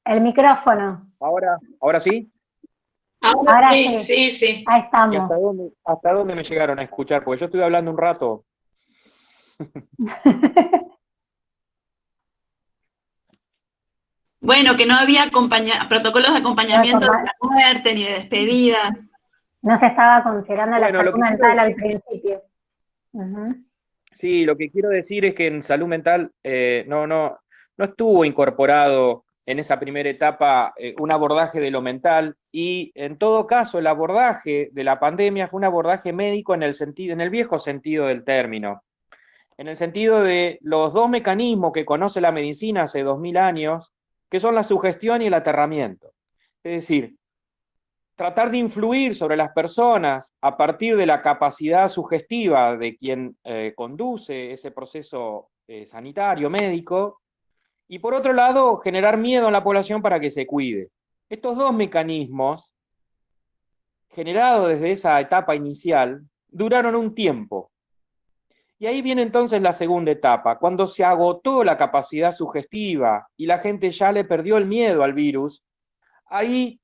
El micrófono. ¿Ahora sí? Ahora sí. Sí. Ahí estamos. ¿Y hasta dónde me llegaron a escuchar? Porque yo estuve hablando un rato. Bueno, que no había protocolos de acompañamiento de la muerte ni de despedidas. No se estaba considerando la Bueno, salud mental al principio. Sí, lo que quiero decir es que en salud mental no estuvo incorporado en esa primera etapa un abordaje de lo mental, y en todo caso el abordaje de la pandemia fue un abordaje médico en el viejo sentido del término, en el sentido de los dos mecanismos que conoce la medicina hace 2000 años, que son la sugestión y el aterramiento. Es decir, tratar de influir sobre las personas a partir de la capacidad sugestiva de quien conduce ese proceso sanitario, médico, y por otro lado, generar miedo en la población para que se cuide. Estos dos mecanismos, generados desde esa etapa inicial, duraron un tiempo. Y ahí viene entonces la segunda etapa, cuando se agotó la capacidad sugestiva y la gente ya le perdió el miedo al virus. Ahí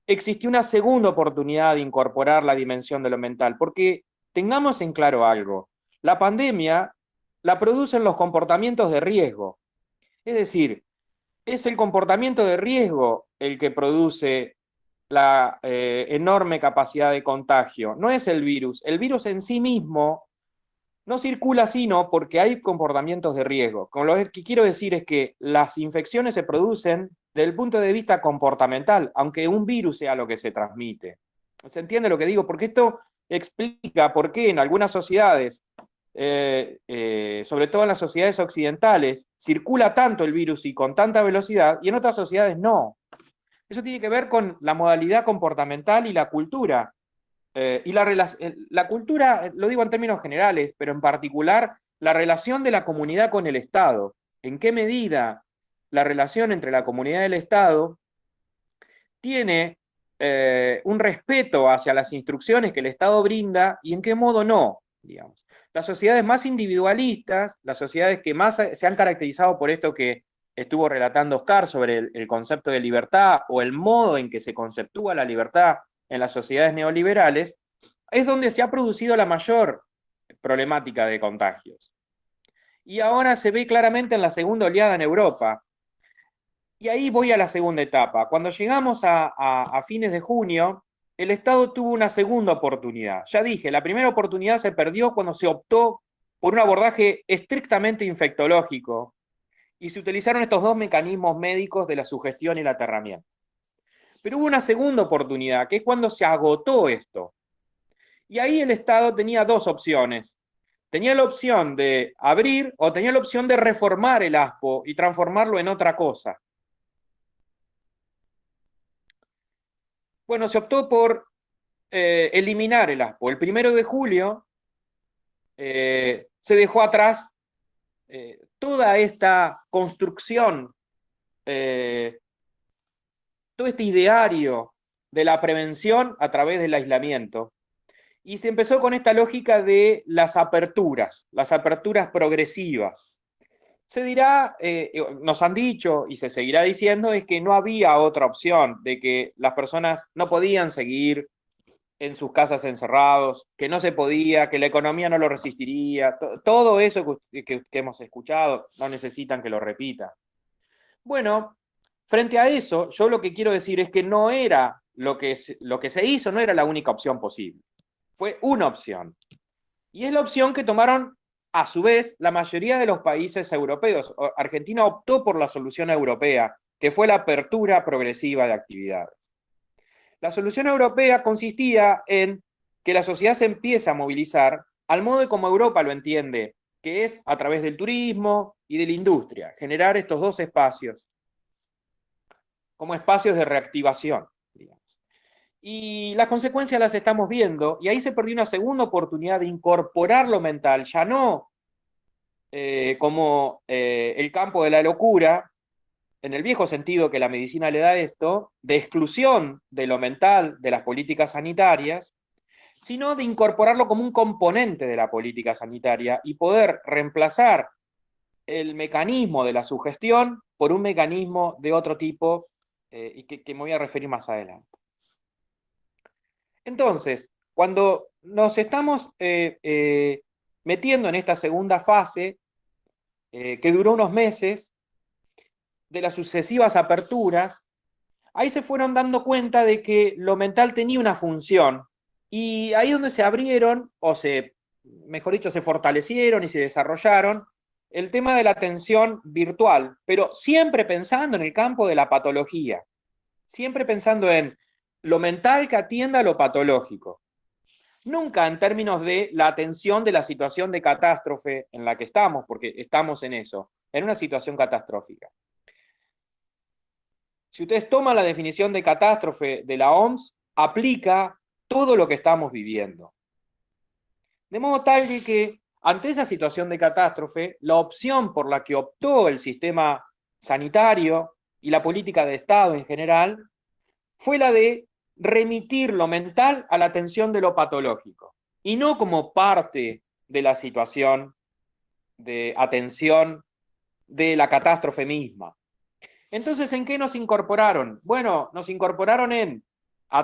existió una segunda oportunidad de incorporar la dimensión de lo mental, porque tengamos en claro algo, la pandemia la producen los comportamientos de riesgo, es decir, es el comportamiento de riesgo el que produce la enorme capacidad de contagio, no es el virus en sí mismo no circula sino porque hay comportamientos de riesgo. Con lo que quiero decir es que las infecciones se producen desde el punto de vista comportamental, aunque un virus sea lo que se transmite. ¿Se entiende lo que digo? Porque esto explica por qué en algunas sociedades, sobre todo en las sociedades occidentales, circula tanto el virus y con tanta velocidad, y en otras sociedades no. Eso tiene que ver con la modalidad comportamental y la cultura. Y la cultura, lo digo en términos generales, pero en particular la relación de la comunidad con el Estado. ¿En qué medida la relación entre la comunidad y el Estado tiene un respeto hacia las instrucciones que el Estado brinda y en qué modo no? Digamos. Las sociedades más individualistas, las sociedades que más se han caracterizado por esto que estuvo relatando Oscar sobre el concepto de libertad o el modo en que se conceptúa la libertad en las sociedades neoliberales, es donde se ha producido la mayor problemática de contagios. Y ahora se ve claramente en la segunda oleada en Europa. Y ahí voy a la segunda etapa. Cuando llegamos a fines de junio, el Estado tuvo una segunda oportunidad. Ya dije, la primera oportunidad se perdió cuando se optó por un abordaje estrictamente infectológico y se utilizaron estos dos mecanismos médicos de la sugestión y el aterramiento. Pero hubo una segunda oportunidad, que es cuando se agotó esto. Y ahí el Estado tenía dos opciones. Tenía la opción de abrir o tenía la opción de reformar el ASPO y transformarlo en otra cosa. Bueno, se optó por eliminar el ASPO. El 1 de julio se dejó atrás toda esta construcción, todo este ideario de la prevención a través del aislamiento. Y se empezó con esta lógica de las aperturas progresivas. Se dirá, nos han dicho y se seguirá diciendo, es que no había otra opción, de que las personas no podían seguir en sus casas encerrados, que no se podía, que la economía no lo resistiría, todo eso que hemos escuchado, no necesitan que lo repita. Bueno, frente a eso, yo lo que quiero decir es que no era lo que se hizo, no era la única opción posible. Fue una opción. Y es la opción que tomaron, a su vez, la mayoría de los países europeos. Argentina optó por la solución europea, que fue la apertura progresiva de actividades. La solución europea consistía en que la sociedad se empiece a movilizar al modo de como Europa lo entiende, que es a través del turismo y de la industria, generar estos dos espacios como espacios de reactivación, digamos. Y las consecuencias las estamos viendo, y ahí se perdió una segunda oportunidad de incorporar lo mental, ya no como el campo de la locura, en el viejo sentido que la medicina le da esto, de exclusión de lo mental de las políticas sanitarias, sino de incorporarlo como un componente de la política sanitaria y poder reemplazar el mecanismo de la sugestión por un mecanismo de otro tipo, y que me voy a referir más adelante. Entonces, cuando nos estamos metiendo en esta segunda fase, que duró unos meses, de las sucesivas aperturas, ahí se fueron dando cuenta de que lo mental tenía una función, y ahí es donde se abrieron, mejor dicho, se fortalecieron y se desarrollaron el tema de la atención virtual, pero siempre pensando en el campo de la patología, siempre pensando en lo mental que atienda a lo patológico. Nunca en términos de la atención de la situación de catástrofe en la que estamos, porque estamos en eso, en una situación catastrófica. Si ustedes toman la definición de catástrofe de la OMS, aplica todo lo que estamos viviendo. De modo tal de que, ante esa situación de catástrofe, la opción por la que optó el sistema sanitario y la política de Estado en general fue la de remitir lo mental a la atención de lo patológico, y no como parte de la situación de atención de la catástrofe misma. Entonces, ¿en qué nos incorporaron? Bueno, nos incorporaron en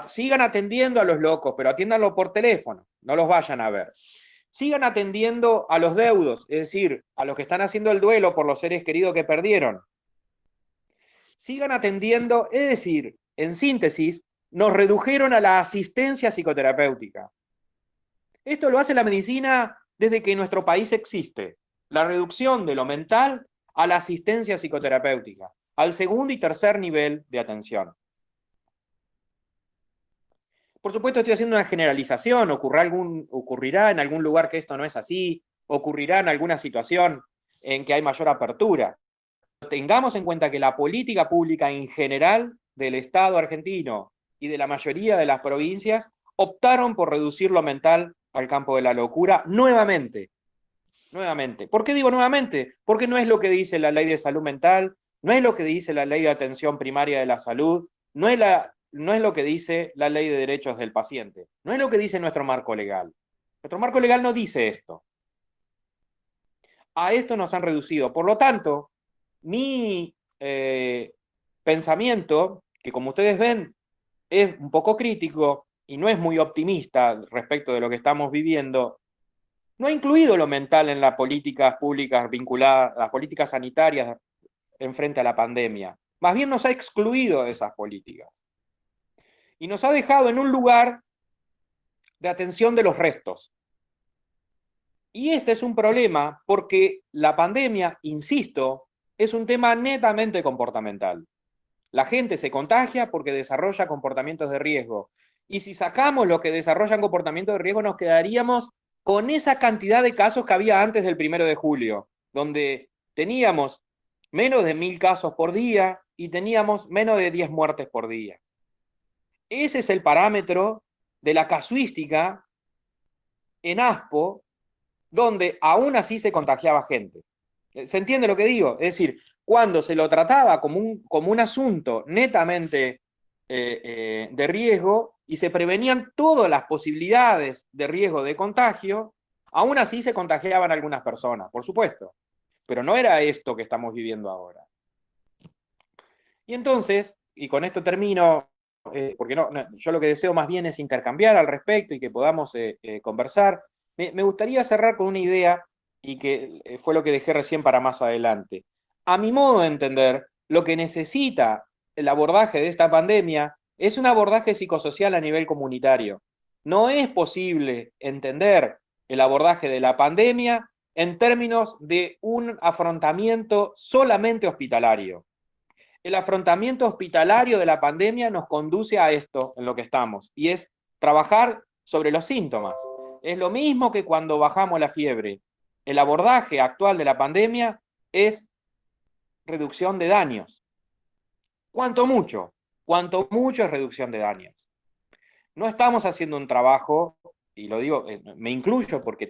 sigan atendiendo a los locos, pero atiéndanlo por teléfono, no los vayan a ver. Sigan atendiendo a los deudos, es decir, a los que están haciendo el duelo por los seres queridos que perdieron. Sigan atendiendo, es decir, en síntesis, nos redujeron a la asistencia psicoterapéutica. Esto lo hace la medicina desde que nuestro país existe. La reducción de lo mental a la asistencia psicoterapéutica, al segundo y tercer nivel de atención. Por supuesto, estoy haciendo una generalización, ocurrirá en algún lugar que esto no es así, ocurrirá en alguna situación en que hay mayor apertura. Tengamos en cuenta que la política pública en general del Estado argentino y de la mayoría de las provincias optaron por reducir lo mental al campo de la locura nuevamente. Nuevamente. ¿Por qué digo nuevamente? Porque no es lo que dice la ley de salud mental, no es lo que dice la ley de atención primaria de la salud, no es lo que dice la ley de derechos del paciente, no es lo que dice nuestro marco legal. Nuestro marco legal no dice esto. A esto nos han reducido. Por lo tanto, mi pensamiento, que como ustedes ven es un poco crítico y no es muy optimista respecto de lo que estamos viviendo, no ha incluido lo mental en las políticas públicas vinculadas a las políticas sanitarias en frente a la pandemia. Más bien nos ha excluido de esas políticas. Y nos ha dejado en un lugar de atención de los restos. Y este es un problema porque la pandemia, insisto, es un tema netamente comportamental. La gente se contagia porque desarrolla comportamientos de riesgo. Y si sacamos los que desarrollan comportamientos de riesgo, nos quedaríamos con esa cantidad de casos que había antes del 1 de julio, donde teníamos menos de 1000 casos por día y teníamos menos de 10 muertes por día. Ese es el parámetro de la casuística en ASPO, donde aún así se contagiaba gente. ¿Se entiende lo que digo? Es decir, cuando se lo trataba como un asunto netamente de riesgo y se prevenían todas las posibilidades de riesgo de contagio, aún así se contagiaban algunas personas, por supuesto. Pero no era esto que estamos viviendo ahora. Y entonces, y con esto termino, porque yo lo que deseo más bien es intercambiar al respecto y que podamos conversar, me gustaría cerrar con una idea, y que fue lo que dejé recién para más adelante. A mi modo de entender, lo que necesita el abordaje de esta pandemia es un abordaje psicosocial a nivel comunitario. No es posible entender el abordaje de la pandemia en términos de un afrontamiento solamente hospitalario. El afrontamiento hospitalario de la pandemia nos conduce a esto en lo que estamos, y es trabajar sobre los síntomas. Es lo mismo que cuando bajamos la fiebre. El abordaje actual de la pandemia es reducción de daños. ¿Cuánto mucho es reducción de daños? No estamos haciendo un trabajo, y lo digo, me incluyo porque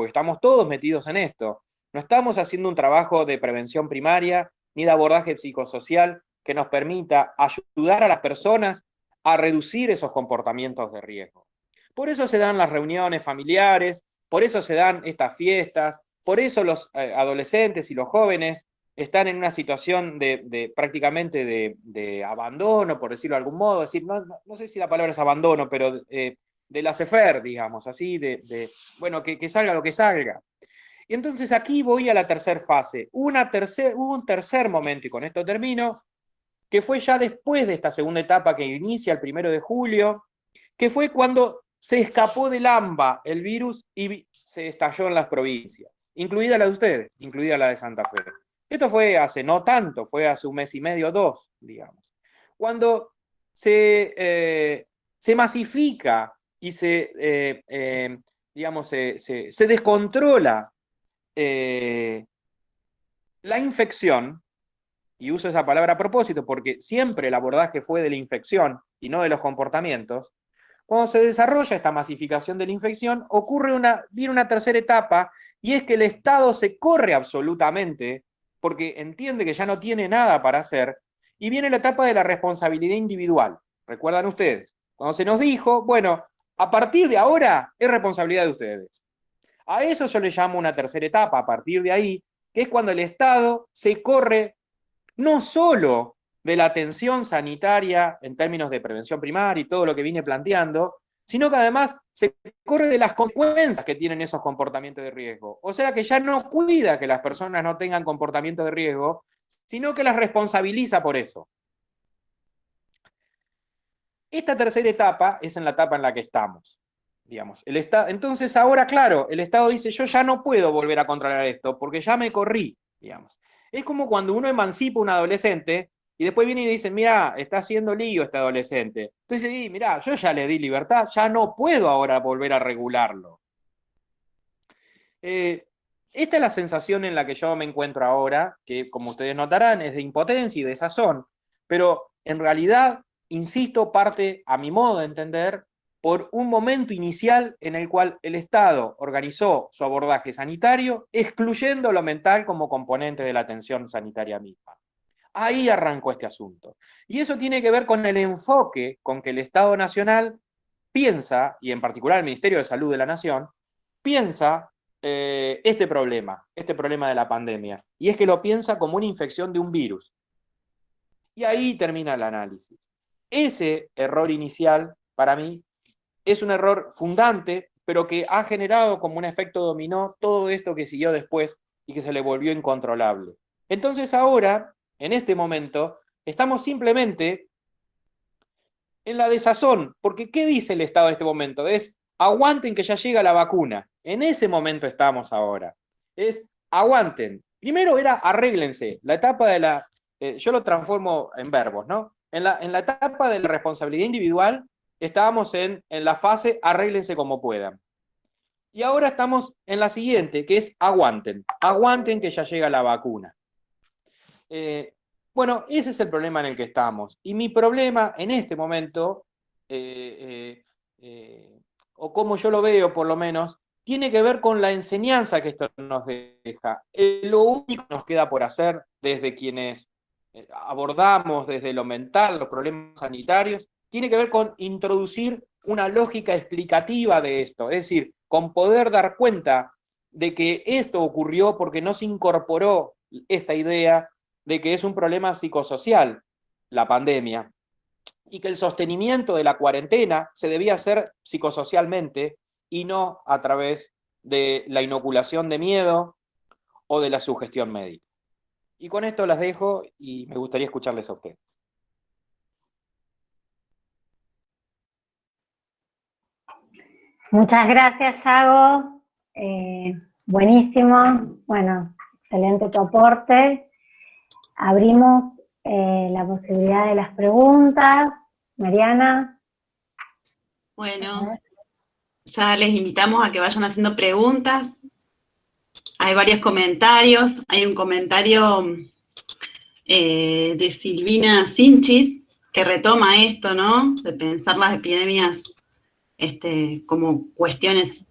estamos todos metidos en esto, no estamos haciendo un trabajo de prevención primaria ni de abordaje psicosocial que nos permita ayudar a las personas a reducir esos comportamientos de riesgo. Por eso se dan las reuniones familiares, por eso se dan estas fiestas, por eso los adolescentes y los jóvenes están en una situación prácticamente de abandono, por decirlo de algún modo. Es decir, no sé si la palabra es abandono, pero de laissez-faire, digamos, así, bueno, que salga lo que salga. Y entonces aquí voy a la tercera fase. Hubo un tercer momento, y con esto termino, que fue ya después de esta segunda etapa que inicia el 1 de julio, que fue cuando se escapó del AMBA el virus y se estalló en las provincias, incluida la de ustedes, incluida la de Santa Fe. Esto fue hace no tanto, fue hace un mes y medio, 2, digamos. Cuando se masifica y digamos, se descontrola la infección, y uso esa palabra a propósito porque siempre el abordaje fue de la infección y no de los comportamientos. Cuando se desarrolla esta masificación de la infección, viene una tercera etapa, y es que el Estado se corre absolutamente porque entiende que ya no tiene nada para hacer, y viene la etapa de la responsabilidad individual. ¿Recuerdan ustedes? Cuando se nos dijo, bueno, a partir de ahora es responsabilidad de ustedes. A eso yo le llamo una tercera etapa, a partir de ahí, que es cuando el Estado se corre no solo de la atención sanitaria en términos de prevención primaria y todo lo que vine planteando, sino que además se corre de las consecuencias que tienen esos comportamientos de riesgo. O sea que ya no cuida que las personas no tengan comportamientos de riesgo, sino que las responsabiliza por eso. Esta tercera etapa es en la etapa en la que estamos. Digamos, entonces ahora, claro, el Estado dice, yo ya no puedo volver a controlar esto porque ya me corrí, digamos. Es como cuando uno emancipa a un adolescente y después viene y le dicen, mira, está haciendo lío este adolescente. Entonces, sí, mira, yo ya le di libertad, ya no puedo ahora volver a regularlo. Esta es la sensación en la que yo me encuentro ahora, que como ustedes notarán es de impotencia y de desazón, pero en realidad, insisto, parte, a mi modo de entender, por un momento inicial en el cual el Estado organizó su abordaje sanitario, excluyendo lo mental como componente de la atención sanitaria misma. Ahí arrancó este asunto. Y eso tiene que ver con el enfoque con que el Estado Nacional piensa, y en particular el Ministerio de Salud de la Nación, piensa este problema de la pandemia. Y es que lo piensa como una infección de un virus. Y ahí termina el análisis. Ese error inicial, para mí, es un error fundante, pero que ha generado como un efecto dominó todo esto que siguió después y que se le volvió incontrolable. Entonces ahora, en este momento, estamos simplemente en la desazón, porque ¿qué dice el Estado en este momento? Es, aguanten que ya llega la vacuna. En ese momento estamos ahora. Es, aguanten. Primero era arréglense. La etapa de la... yo lo transformo en verbos, ¿no? En la etapa de la responsabilidad individual, estábamos en la fase arréglense como puedan. Y ahora estamos en la siguiente, que es aguanten. Aguanten que ya llega la vacuna. Bueno, ese es el problema en el que estamos. Y mi problema en este momento, o como yo lo veo por lo menos, tiene que ver con la enseñanza que esto nos deja. Lo único que nos queda por hacer desde quienes abordamos desde lo mental los problemas sanitarios, tiene que ver con introducir una lógica explicativa de esto, es decir, con poder dar cuenta de que esto ocurrió porque no se incorporó esta idea de que es un problema psicosocial, la pandemia, y que el sostenimiento de la cuarentena se debía hacer psicosocialmente y no a través de la inoculación de miedo o de la sugestión médica. Y con esto las dejo y me gustaría escucharles a ustedes. Muchas gracias, Yago. Buenísimo. Bueno, excelente tu aporte. Abrimos la posibilidad de las preguntas. Mariana. Bueno, ya les invitamos a que vayan haciendo preguntas. Hay varios comentarios. Hay un comentario de Silvina Sinchis que retoma esto, ¿no? De pensar las epidemias como cuestiones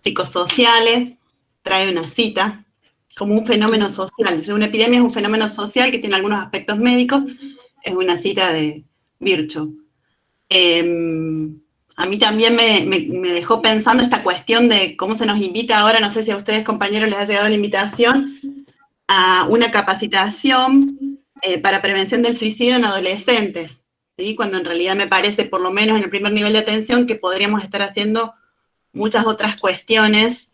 psicosociales. Trae una cita como un fenómeno social. Dice, una epidemia es un fenómeno social que tiene algunos aspectos médicos. Es una cita de Virchow. A mí también me dejó pensando esta cuestión de cómo se nos invita ahora, no sé si a ustedes, compañeros, les ha llegado la invitación, a una capacitación para prevención del suicidio en adolescentes, ¿sí? Cuando en realidad me parece, por lo menos en el primer nivel de atención, que podríamos estar haciendo muchas otras cuestiones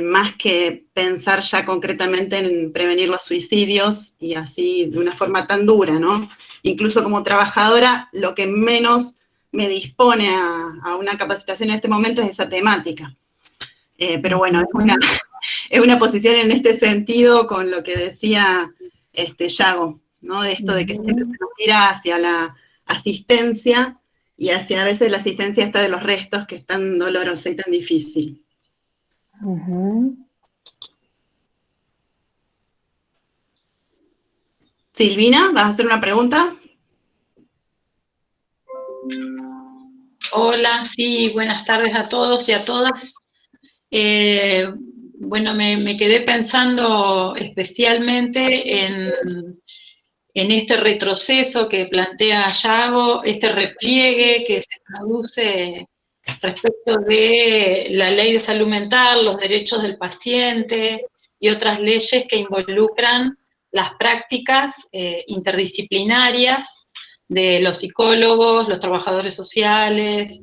más que pensar ya concretamente en prevenir los suicidios y así de una forma tan dura, ¿no? Incluso como trabajadora, lo que menos me dispone a una capacitación en este momento es esa temática. Pero bueno, es una posición en este sentido con lo que decía Yago, ¿no? De esto de que siempre se nos tira hacia la asistencia y hacia a veces la asistencia está de los restos, que es tan dolorosa y tan difícil. Silvina, ¿vas a hacer una pregunta? Hola, sí, buenas tardes a todos y a todas. Bueno, me quedé pensando especialmente en este retroceso que plantea Yago, este repliegue que se produce respecto de la ley de salud mental, los derechos del paciente y otras leyes que involucran las prácticas interdisciplinarias de los psicólogos, los trabajadores sociales.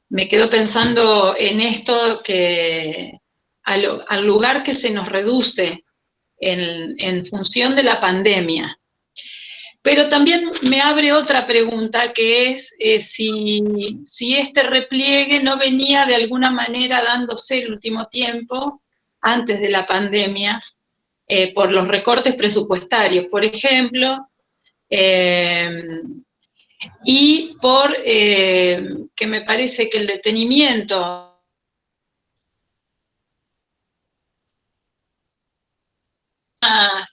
Me quedo pensando en esto que al lugar que se nos reduce en función de la pandemia. Pero también me abre otra pregunta, que es si este repliegue no venía de alguna manera dándose el último tiempo, antes de la pandemia, por los recortes presupuestarios, por ejemplo, y por que me parece que el detenimiento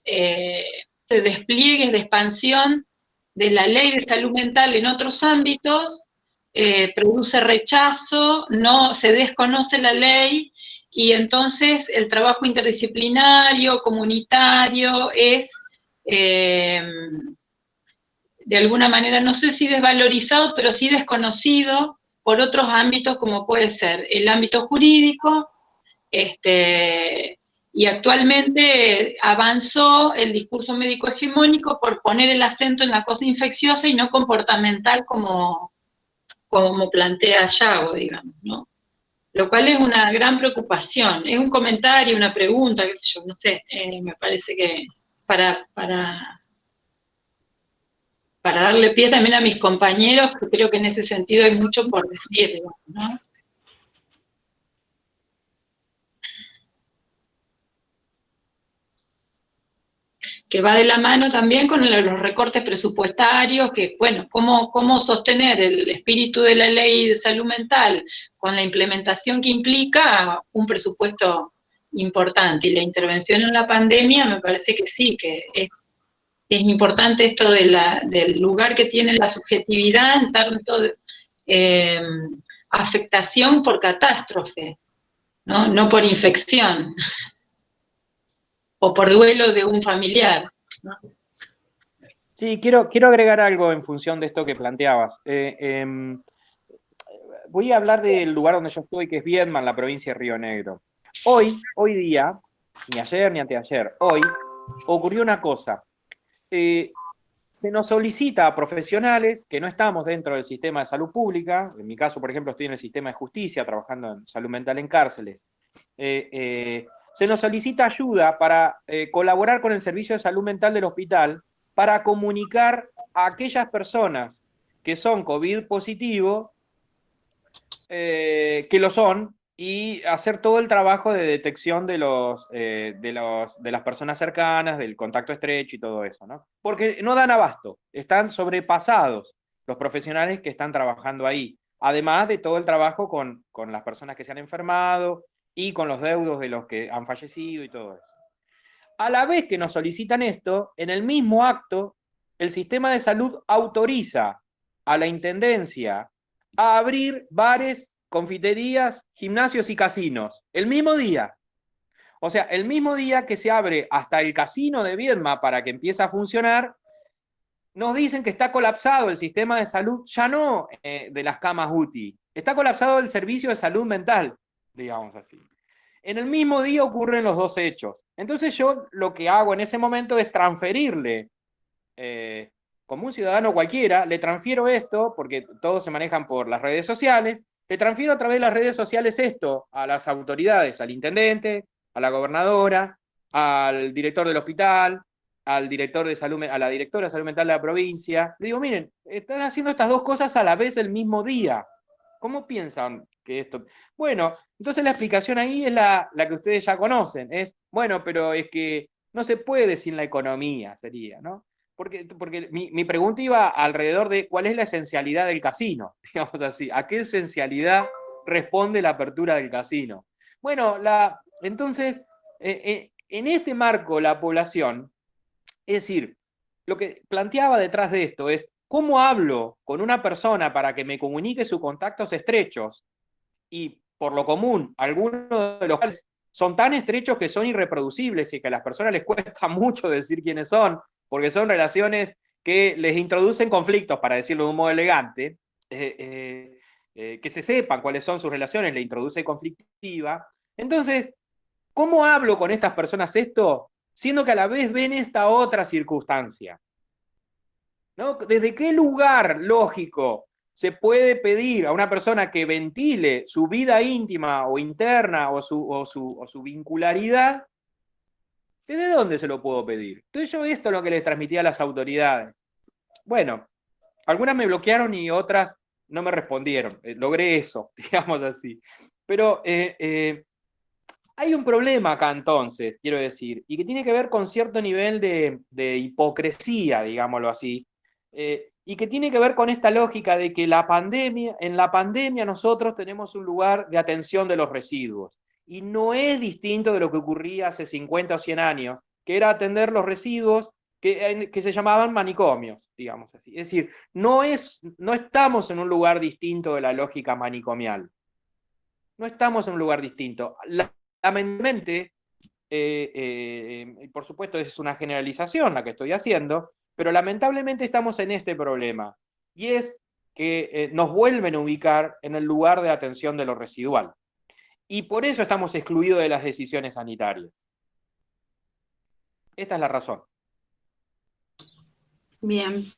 de despliegues de expansión de la ley de salud mental en otros ámbitos, produce rechazo, no se desconoce la ley y entonces el trabajo interdisciplinario, comunitario, es de alguna manera, no sé si desvalorizado, pero sí desconocido por otros ámbitos como puede ser el ámbito jurídico, y actualmente avanzó el discurso médico hegemónico por poner el acento en la cosa infecciosa y no comportamental como plantea Yago, digamos, ¿no? Lo cual es una gran preocupación. Es un comentario, una pregunta, qué sé yo, no sé, me parece que para darle pie también a mis compañeros, que creo que en ese sentido hay mucho por decir, ¿no? Que va de la mano también con los recortes presupuestarios, que, bueno, cómo sostener el espíritu de la ley de salud mental con la implementación que implica un presupuesto importante. Y la intervención en la pandemia me parece que sí, que es importante esto del lugar que tiene la subjetividad en tanto afectación por catástrofe, ¿no? No por infección o por duelo de un familiar, ¿no? Sí, quiero agregar algo en función de esto que planteabas. Voy a hablar del lugar donde yo estoy, que es Viedma, en la provincia de Río Negro. Hoy día, ni ayer ni anteayer, hoy ocurrió una cosa. Se nos solicita a profesionales que no estamos dentro del sistema de salud pública, en mi caso, por ejemplo, estoy en el sistema de justicia, trabajando en salud mental en cárceles, se nos solicita ayuda para colaborar con el servicio de salud mental del hospital para comunicar a aquellas personas que son COVID positivo, que lo son, y hacer todo el trabajo de detección de las personas cercanas, del contacto estrecho y todo eso, ¿no? Porque no dan abasto, están sobrepasados los profesionales que están trabajando ahí, además de todo el trabajo con las personas que se han enfermado y con los deudos de los que han fallecido y todo eso. A la vez que nos solicitan esto, en el mismo acto, el sistema de salud autoriza a la intendencia a abrir bares, confiterías, gimnasios y casinos, el mismo día. O sea, el mismo día que se abre hasta el casino de Viedma para que empiece a funcionar, nos dicen que está colapsado el sistema de salud, ya no de las camas UTI, está colapsado el servicio de salud mental, digamos así. En el mismo día ocurren los dos hechos. Entonces yo lo que hago en ese momento es transferirle, como un ciudadano cualquiera, le transfiero esto, porque todos se manejan por las redes sociales, le transfiero a través de las redes sociales esto a las autoridades, al intendente, a la gobernadora, al director del hospital, al director de salud, a la directora de salud mental de la provincia. Le digo, miren, están haciendo estas dos cosas a la vez el mismo día. ¿Cómo piensan que esto? Bueno, entonces la explicación ahí es la que ustedes ya conocen. Es, bueno, pero es que no se puede sin la economía, sería, ¿no? Porque mi pregunta iba alrededor de cuál es la esencialidad del casino, digamos así. ¿A qué esencialidad responde la apertura del casino? Bueno, entonces, en este marco, la población, es decir, lo que planteaba detrás de esto es, ¿cómo hablo con una persona para que me comunique sus contactos estrechos? Y por lo común, algunos de los cuales son tan estrechos que son irreproducibles y que a las personas les cuesta mucho decir quiénes son, porque son relaciones que les introducen conflictos, para decirlo de un modo elegante, que se sepan cuáles son sus relaciones, le introduce conflictiva. Entonces, ¿cómo hablo con estas personas esto, siendo que a la vez ven esta otra circunstancia? ¿No? ¿Desde qué lugar lógico se puede pedir a una persona que ventile su vida íntima o interna o su vincularidad? ¿Desde dónde se lo puedo pedir? Entonces yo esto es lo que les transmití a las autoridades. Bueno, algunas me bloquearon y otras no me respondieron. Logré eso, digamos así. Pero hay un problema acá entonces, quiero decir, y que tiene que ver con cierto nivel de hipocresía, digámoslo así, y que tiene que ver con esta lógica de que en la pandemia nosotros tenemos un lugar de atención de los residuos, y no es distinto de lo que ocurría hace 50 o 100 años, que era atender los residuos que se llamaban manicomios, digamos así. Es decir, no estamos en un lugar distinto de la lógica manicomial. No estamos en un lugar distinto. Lamentablemente, y por supuesto es una generalización la que estoy haciendo, pero lamentablemente estamos en este problema, y es que nos vuelven a ubicar en el lugar de atención de lo residual. Y por eso estamos excluidos de las decisiones sanitarias. Esta es la razón. Bien.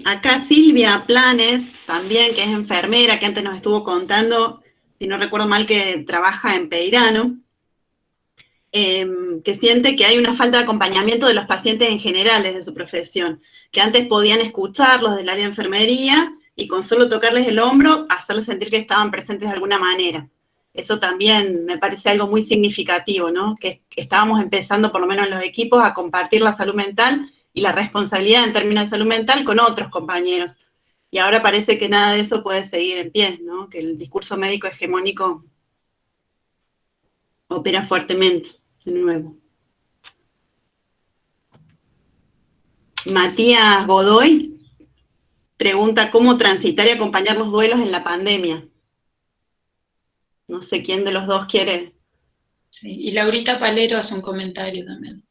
Acá Silvia Planes, también, que es enfermera, que antes nos estuvo contando, si no recuerdo mal, que trabaja en Peirano, que siente que hay una falta de acompañamiento de los pacientes en general desde su profesión, que antes podían escucharlos del área de enfermería y con solo tocarles el hombro, hacerles sentir que estaban presentes de alguna manera. Eso también me parece algo muy significativo, ¿no? Que estábamos empezando, por lo menos en los equipos, a compartir la salud mental y la responsabilidad en términos de salud mental con otros compañeros. Y ahora parece que nada de eso puede seguir en pie, ¿no? Que el discurso médico hegemónico opera fuertemente, de nuevo. Matías Godoy pregunta cómo transitar y acompañar los duelos en la pandemia. No sé quién de los dos quiere. Sí, y Laurita Palero hace un comentario también.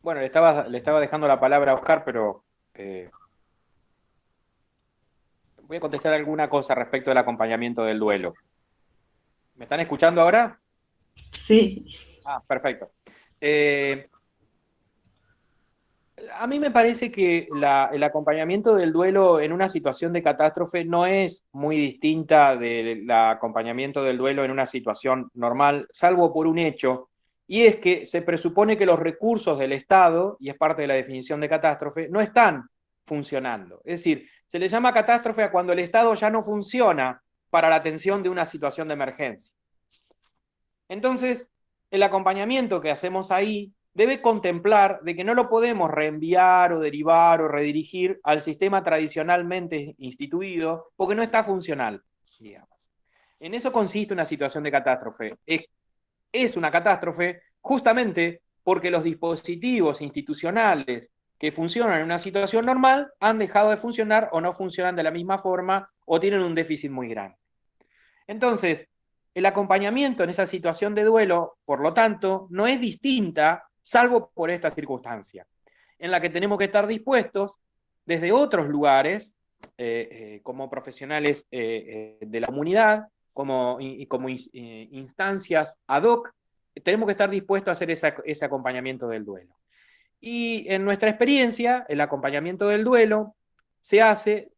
Bueno, le estaba dejando la palabra a Oscar, pero voy a contestar alguna cosa respecto del acompañamiento del duelo. ¿Me están escuchando ahora? Sí. Ah, perfecto. A mí me parece que el acompañamiento del duelo en una situación de catástrofe no es muy distinta del acompañamiento del duelo en una situación normal, salvo por un hecho, y es que se presupone que los recursos del Estado, y es parte de la definición de catástrofe, no están funcionando. Es decir, se le llama catástrofe a cuando el Estado ya no funciona para la atención de una situación de emergencia. Entonces, el acompañamiento que hacemos ahí debe contemplar de que no lo podemos reenviar o derivar o redirigir al sistema tradicionalmente instituido porque no está funcional, digamos. En eso consiste una situación de catástrofe. Es una catástrofe justamente porque los dispositivos institucionales que funcionan en una situación normal han dejado de funcionar o no funcionan de la misma forma o tienen un déficit muy grande. Entonces, el acompañamiento en esa situación de duelo, por lo tanto, no es distinta, salvo por esta circunstancia, en la que tenemos que estar dispuestos desde otros lugares, como profesionales de la comunidad, como instancias ad hoc, tenemos que estar dispuestos a hacer ese acompañamiento del duelo. Y en nuestra experiencia, el acompañamiento del duelo se hace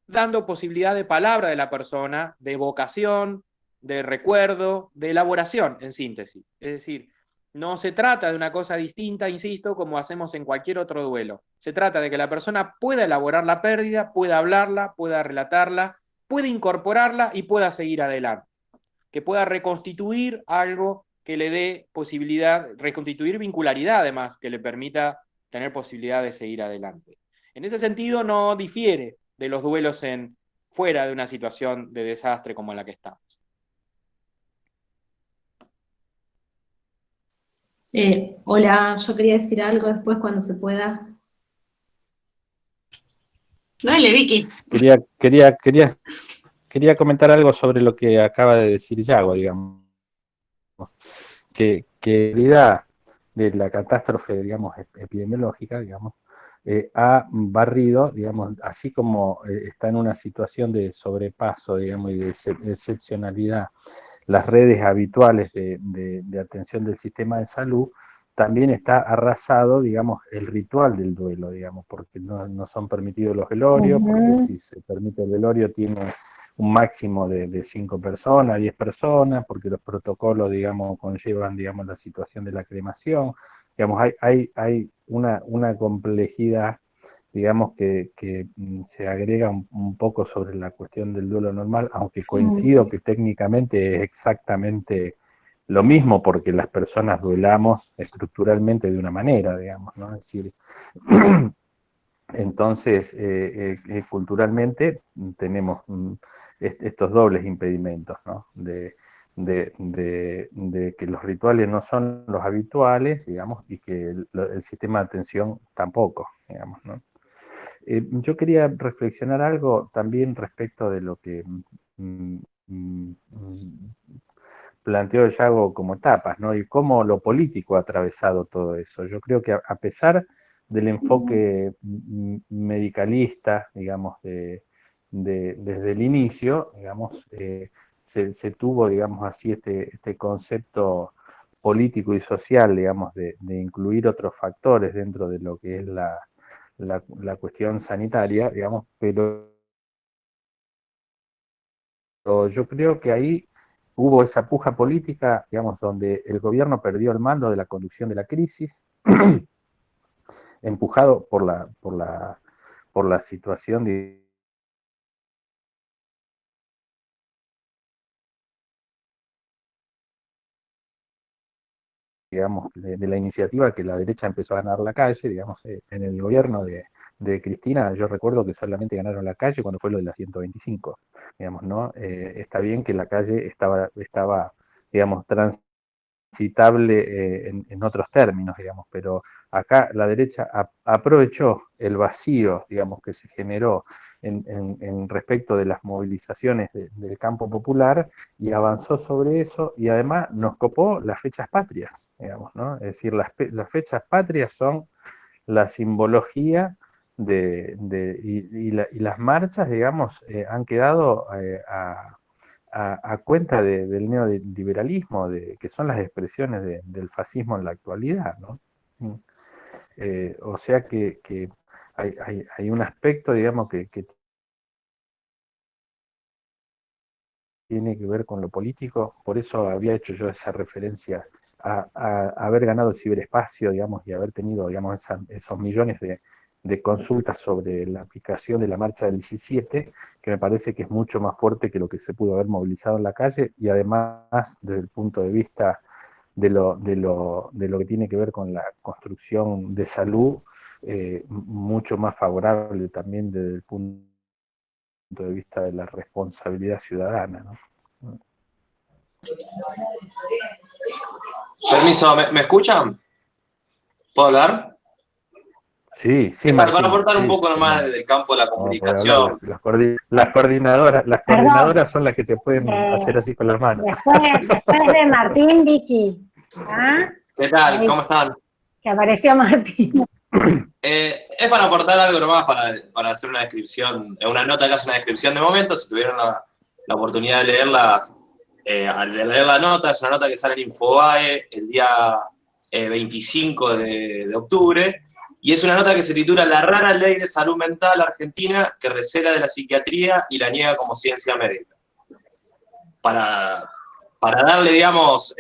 dando posibilidad de palabra de la persona, de evocación, de recuerdo, de elaboración, en síntesis. Es decir, no se trata de una cosa distinta, insisto, como hacemos en cualquier otro duelo. Se trata de que la persona pueda elaborar la pérdida, pueda hablarla, pueda relatarla, pueda incorporarla y pueda seguir adelante. Que pueda reconstituir algo que le dé posibilidad, reconstituir vincularidad además, que le permita tener posibilidad de seguir adelante. En ese sentido no difiere de los duelos fuera de una situación de desastre como en la que estamos. Hola, yo quería decir algo después cuando se pueda. Dale, Vicky. Quería comentar algo sobre lo que acaba de decir Yago, digamos. Que en realidad de la catástrofe, digamos, epidemiológica, digamos, ha barrido, digamos, así como está en una situación de sobrepaso, digamos, y de excepcionalidad, las redes habituales de atención del sistema de salud, también está arrasado, digamos, el ritual del duelo, digamos, porque no son permitidos los velorios, porque si se permite el velorio tiene un máximo de 5 personas, 10 personas, porque los protocolos, digamos, conllevan, digamos, la situación de la cremación. Digamos, hay una complejidad, digamos, que se agrega un poco sobre la cuestión del duelo normal, aunque coincido que técnicamente es exactamente lo mismo, porque las personas duelamos estructuralmente de una manera, digamos, ¿no? Es decir, entonces, culturalmente tenemos estos dobles impedimentos, ¿no? De que los rituales no son los habituales, digamos, y que el sistema de atención tampoco, digamos, ¿no? Yo quería reflexionar algo también respecto de lo que planteó Yago como etapas, ¿no? Y cómo lo político ha atravesado todo eso. Yo creo que a pesar del enfoque medicalista, digamos, desde el inicio, digamos, se tuvo, digamos así, este concepto político y social, digamos, de incluir otros factores dentro de lo que es la cuestión sanitaria, digamos, pero yo creo que ahí hubo esa puja política, digamos, donde el gobierno perdió el mando de la conducción de la crisis, empujado por la situación digamos, de la iniciativa que la derecha empezó a ganar la calle, digamos, en el gobierno de Cristina, yo recuerdo que solamente ganaron la calle cuando fue lo de la 125, digamos, ¿no? Está bien que la calle estaba digamos, transitable en otros términos, digamos, pero acá la derecha aprovechó el vacío, digamos, que se generó en respecto de las movilizaciones del campo popular y avanzó sobre eso y además nos copó las fechas patrias, digamos, ¿no? Es decir, las fechas patrias son la simbología y las marchas, digamos, han quedado a cuenta del neoliberalismo, que son las expresiones del fascismo en la actualidad, ¿no? O sea que hay un aspecto, digamos, que tiene que ver con lo político, por eso había hecho yo esa referencia a haber ganado el ciberespacio, digamos, y haber tenido, digamos, esos millones de consultas sobre la aplicación de la marcha del 17, que me parece que es mucho más fuerte que lo que se pudo haber movilizado en la calle, y además, desde el punto de vista de lo que tiene que ver con la construcción de salud, mucho más favorable también desde el punto de vista de la responsabilidad ciudadana, ¿no? Permiso, ¿me escuchan? ¿Puedo hablar? Sí, Para Martín, aportar un sí, poco nomás Fernando. del campo de la No, comunicación. las coordinadoras son las que te pueden hacer así con las manos. Después de Martín, Vicky. ¿Ah? ¿Qué tal? Ahí, ¿Cómo están? que apareció Martín. Es para aportar algo nomás, para hacer una descripción, una nota que hace una descripción de momentos, si tuvieron la oportunidad de leerlas, al leer la nota, es una nota que sale en Infobae el día 25 de octubre, y es una nota que se titula La rara ley de salud mental argentina que recela de la psiquiatría y la niega como ciencia médica. Para darle, digamos,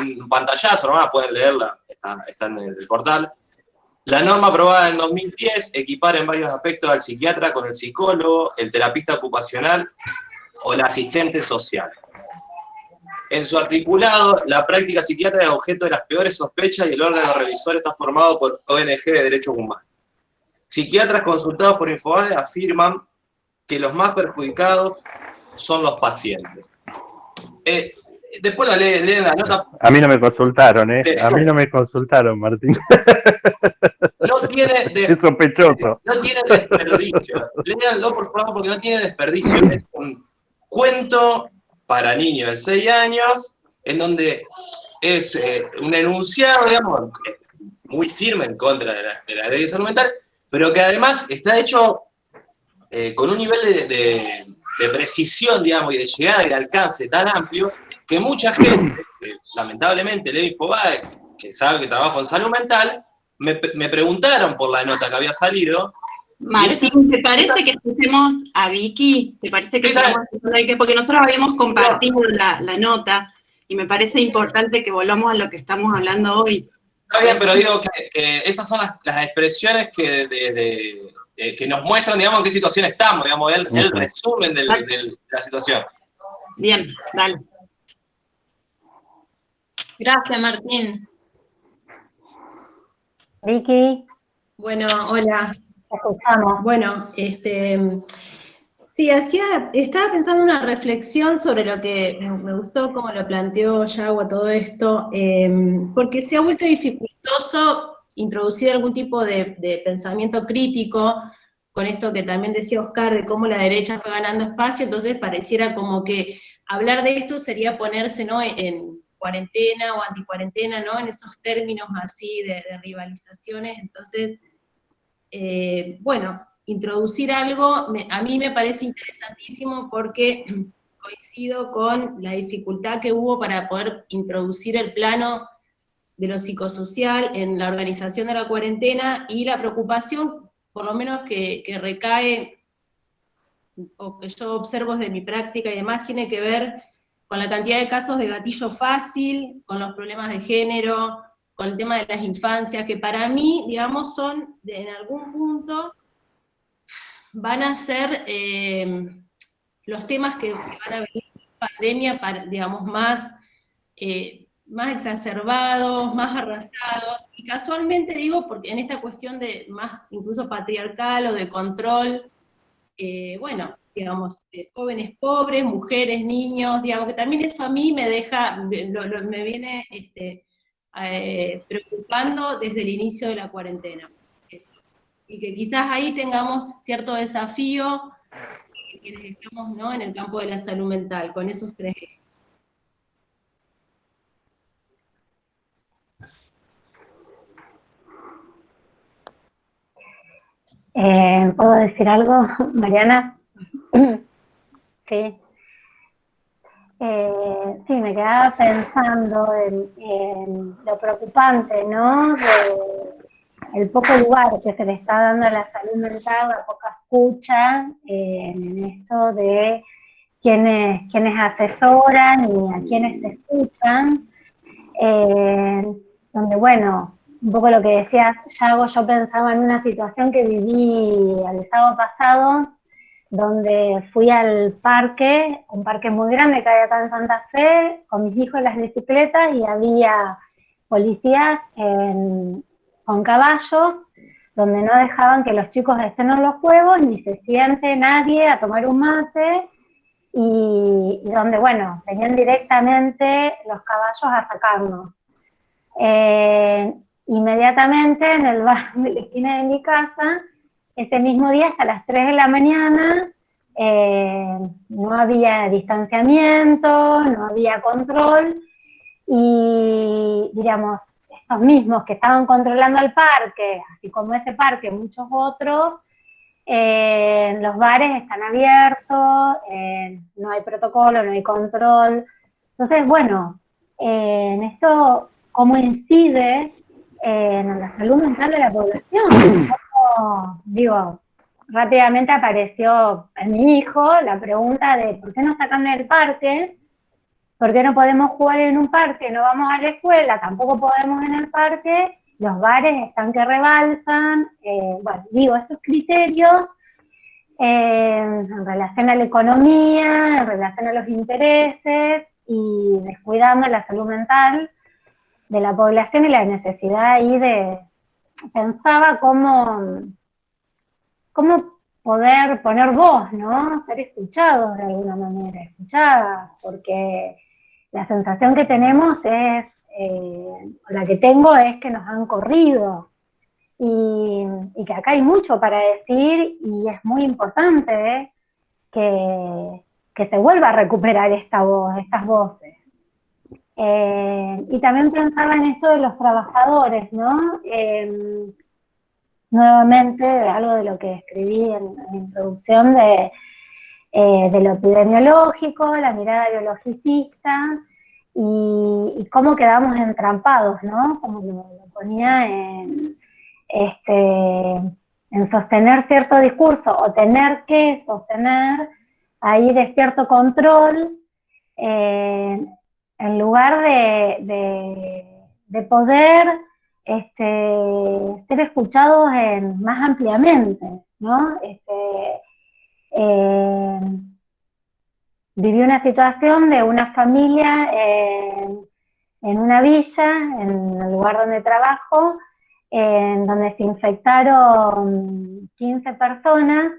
un pantallazo, ¿no? Pueden leerla, está en el portal. La norma aprobada en 2010 equipara en varios aspectos al psiquiatra con el psicólogo, el terapista ocupacional o el asistente social. En su articulado, la práctica psiquiatra es objeto de las peores sospechas y el órgano revisor está formado por ONG de derechos humanos. Psiquiatras consultados por Infobae afirman que los más perjudicados son los pacientes. Después leen la nota. A mí no me consultaron, A mí no me consultaron, Martín. No tiene Es sospechoso. No tiene desperdicio. Léanlo, por favor, porque no tiene desperdicio. Es un cuento para niños de 6 años, en donde es un enunciado, digamos, muy firme en contra de la ley de salud mental, pero que además está hecho con un nivel de precisión, digamos, y de llegada y de alcance tan amplio, que mucha gente, lamentablemente lee Infobae, que sabe que trabajo en salud mental, me preguntaron por la nota que había salido. Martín, ¿te parece que escuchemos a Vicky? ¿Te parece que porque nosotros habíamos compartido la nota y me parece importante que volvamos a lo que estamos hablando hoy? Está bien, pero digo que esas son las expresiones que nos muestran, digamos, en qué situación estamos, digamos, el resumen de la situación. Bien, dale. Gracias, Martín. Vicky. Bueno, hola. Escuchamos. Bueno, sí, estaba pensando una reflexión sobre lo que me gustó, como lo planteó Yago todo esto, porque se ha vuelto dificultoso introducir algún tipo de pensamiento crítico, con esto que también decía Oscar, de cómo la derecha fue ganando espacio, entonces pareciera como que hablar de esto sería ponerse, ¿no?, en cuarentena o anticuarentena, ¿no?, en esos términos así de rivalizaciones. Entonces, bueno, introducir algo a mí me parece interesantísimo porque coincido con la dificultad que hubo para poder introducir el plano de lo psicosocial en la organización de la cuarentena, y la preocupación, por lo menos que recae, o que yo observo desde mi práctica y demás, tiene que ver con la cantidad de casos de gatillo fácil, con los problemas de género, con el tema de las infancias, que para mí, digamos, son, en algún punto, van a ser los temas que van a venir en pandemia, digamos, más exacerbados, más arrasados, y casualmente digo, porque en esta cuestión de más incluso patriarcal o de control, bueno, digamos, jóvenes pobres, mujeres, niños, digamos, que también eso a mí me deja, me viene preocupando desde el inicio de la cuarentena. Eso. Y que quizás ahí tengamos cierto desafío, quienes estamos, ¿no?, en el campo de la salud mental, con esos 3 ejes. ¿Puedo decir algo, Mariana? Sí. Sí, me quedaba pensando en lo preocupante, ¿no?, el poco lugar que se le está dando a la salud mental, la poca escucha en esto de quienes asesoran y a quienes se escuchan, donde, bueno, un poco lo que decía Yago, yo pensaba en una situación que viví el sábado pasado, donde fui al parque, un parque muy grande que hay acá en Santa Fe, con mis hijos en las bicicletas, y había policías con caballos, donde no dejaban que los chicos estén en los juegos, ni se siente nadie a tomar un mate, y donde, bueno, venían directamente los caballos a sacarnos. Inmediatamente en el bar de la esquina de mi casa, ese mismo día hasta las 3 de la mañana, no había distanciamiento, no había control, y, digamos, estos mismos que estaban controlando el parque, así como ese parque, muchos otros, los bares están abiertos, no hay protocolo, no hay control, Entonces, bueno, en esto, ¿cómo incide en la salud mental de la población? Digo, rápidamente apareció en mi hijo la pregunta de ¿por qué nos sacan del parque? ¿Por qué no podemos jugar en un parque? No vamos a la escuela, tampoco podemos en el parque, los bares están que rebalsan. Bueno, digo, estos criterios en relación a la economía, en relación a los intereses y descuidando la salud mental de la población y la necesidad ahí de, pensaba cómo poder poner voz, ¿no? Ser escuchados de alguna manera, escuchadas, porque la sensación que tenemos es, la que tengo es que nos han corrido y que acá hay mucho para decir y es muy importante que se vuelva a recuperar esta voz, estas voces. Y también pensaba en esto de los trabajadores, ¿no? Nuevamente, algo de lo que escribí en la introducción de lo epidemiológico, la mirada biologicista, y cómo quedamos entrampados, ¿no? Como lo ponía en sostener cierto discurso, o tener que sostener ahí de cierto control, en lugar de poder ser escuchados más ampliamente, ¿no? Viví una situación de una familia en una villa, en el lugar donde trabajo, en donde se infectaron 15 personas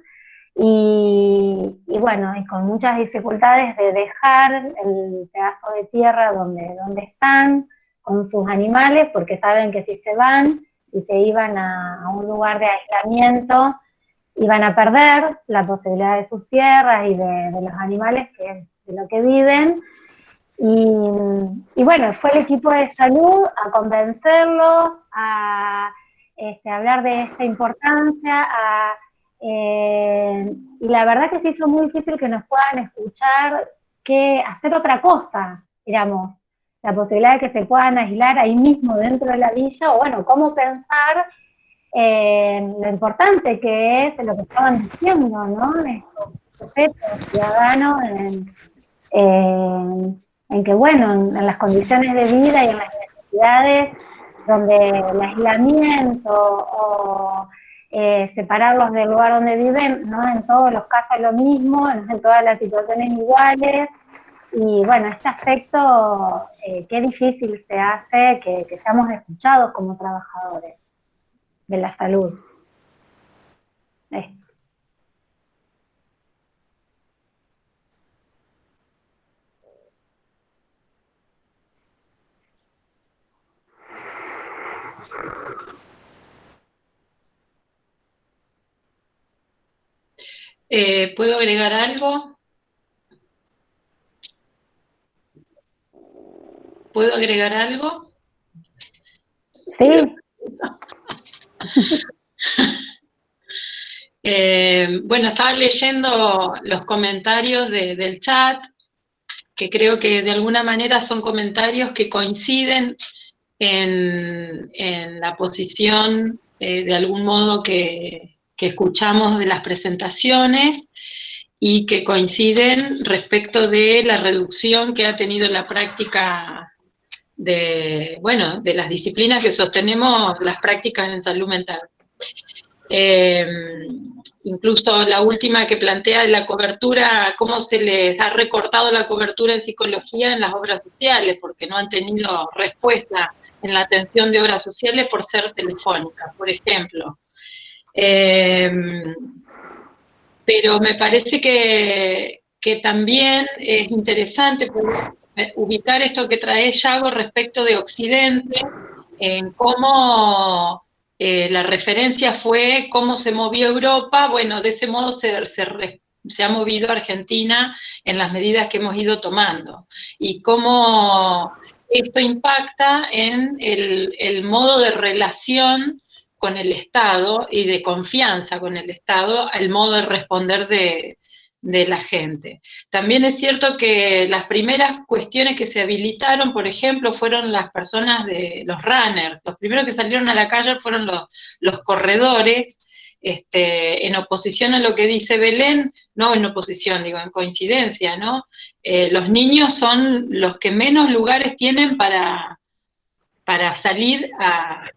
y bueno, y con muchas dificultades de dejar el pedazo de tierra donde están con sus animales, porque saben que si se van y se iban a un lugar de aislamiento, iban a perder la posibilidad de sus tierras y de los animales, que es de lo que viven. Y bueno, fue el equipo de salud a convencerlos, a hablar de esta importancia, y la verdad que se hizo muy difícil que nos puedan escuchar, que hacer otra cosa, digamos, la posibilidad de que se puedan aislar ahí mismo dentro de la villa, o bueno, cómo pensar lo importante que es lo que estaban diciendo, ¿no? Estos sujetos ciudadanos en que, bueno, en las condiciones de vida y en las necesidades, donde el aislamiento o separarlos del lugar donde viven, no en todos los casos es lo mismo, no en todas las situaciones iguales, y bueno, este aspecto, qué difícil se hace que seamos escuchados como trabajadores de la salud. ¿Puedo agregar algo? ¿Puedo agregar algo? Sí. Bueno, estaba leyendo los comentarios del chat, que creo que de alguna manera son comentarios que coinciden en la posición, de algún modo, que escuchamos de las presentaciones, y que coinciden respecto de la reducción que ha tenido la práctica de las disciplinas que sostenemos las prácticas en salud mental. Incluso la última que plantea la cobertura, cómo se les ha recortado la cobertura en psicología en las obras sociales, porque no han tenido respuesta en la atención de obras sociales por ser telefónica, por ejemplo. Pero me parece que también es interesante ubicar esto que trae Yago respecto de Occidente, en cómo la referencia fue cómo se movió Europa. Bueno, de ese modo se ha movido Argentina en las medidas que hemos ido tomando, y cómo esto impacta en el modo de relación con el Estado y de confianza con el Estado, el modo de responder de de la gente. También es cierto que las primeras cuestiones que se habilitaron, por ejemplo, fueron las personas de los runners. Los primeros que salieron a la calle fueron los corredores, en oposición a lo que dice Belén, no en oposición, digo, en coincidencia, ¿no? Los niños son los que menos lugares tienen para salir a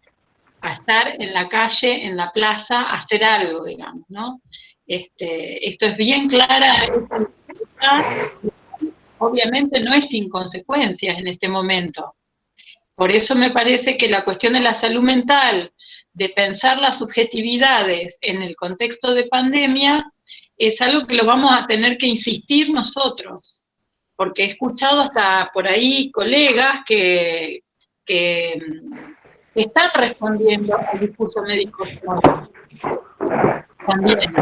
estar en la calle, en la plaza, a hacer algo, digamos, ¿no? Esto es bien clara, obviamente no es sin consecuencias en este momento. Por eso me parece que la cuestión de la salud mental, de pensar las subjetividades en el contexto de pandemia, es algo que lo vamos a tener que insistir nosotros, porque he escuchado hasta por ahí colegas que están respondiendo al discurso médico también.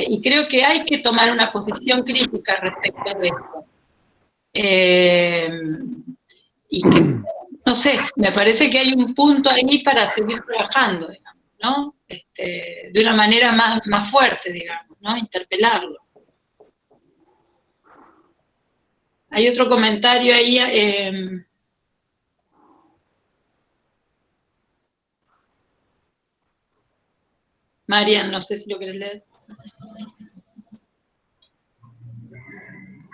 Y creo que hay que tomar una posición crítica respecto de esto. Y que, no sé, me parece que hay un punto ahí para seguir trabajando, digamos, ¿no? De una manera más fuerte, digamos, ¿no? Interpelarlo. Hay otro comentario ahí. Marian, no sé si lo querés leer.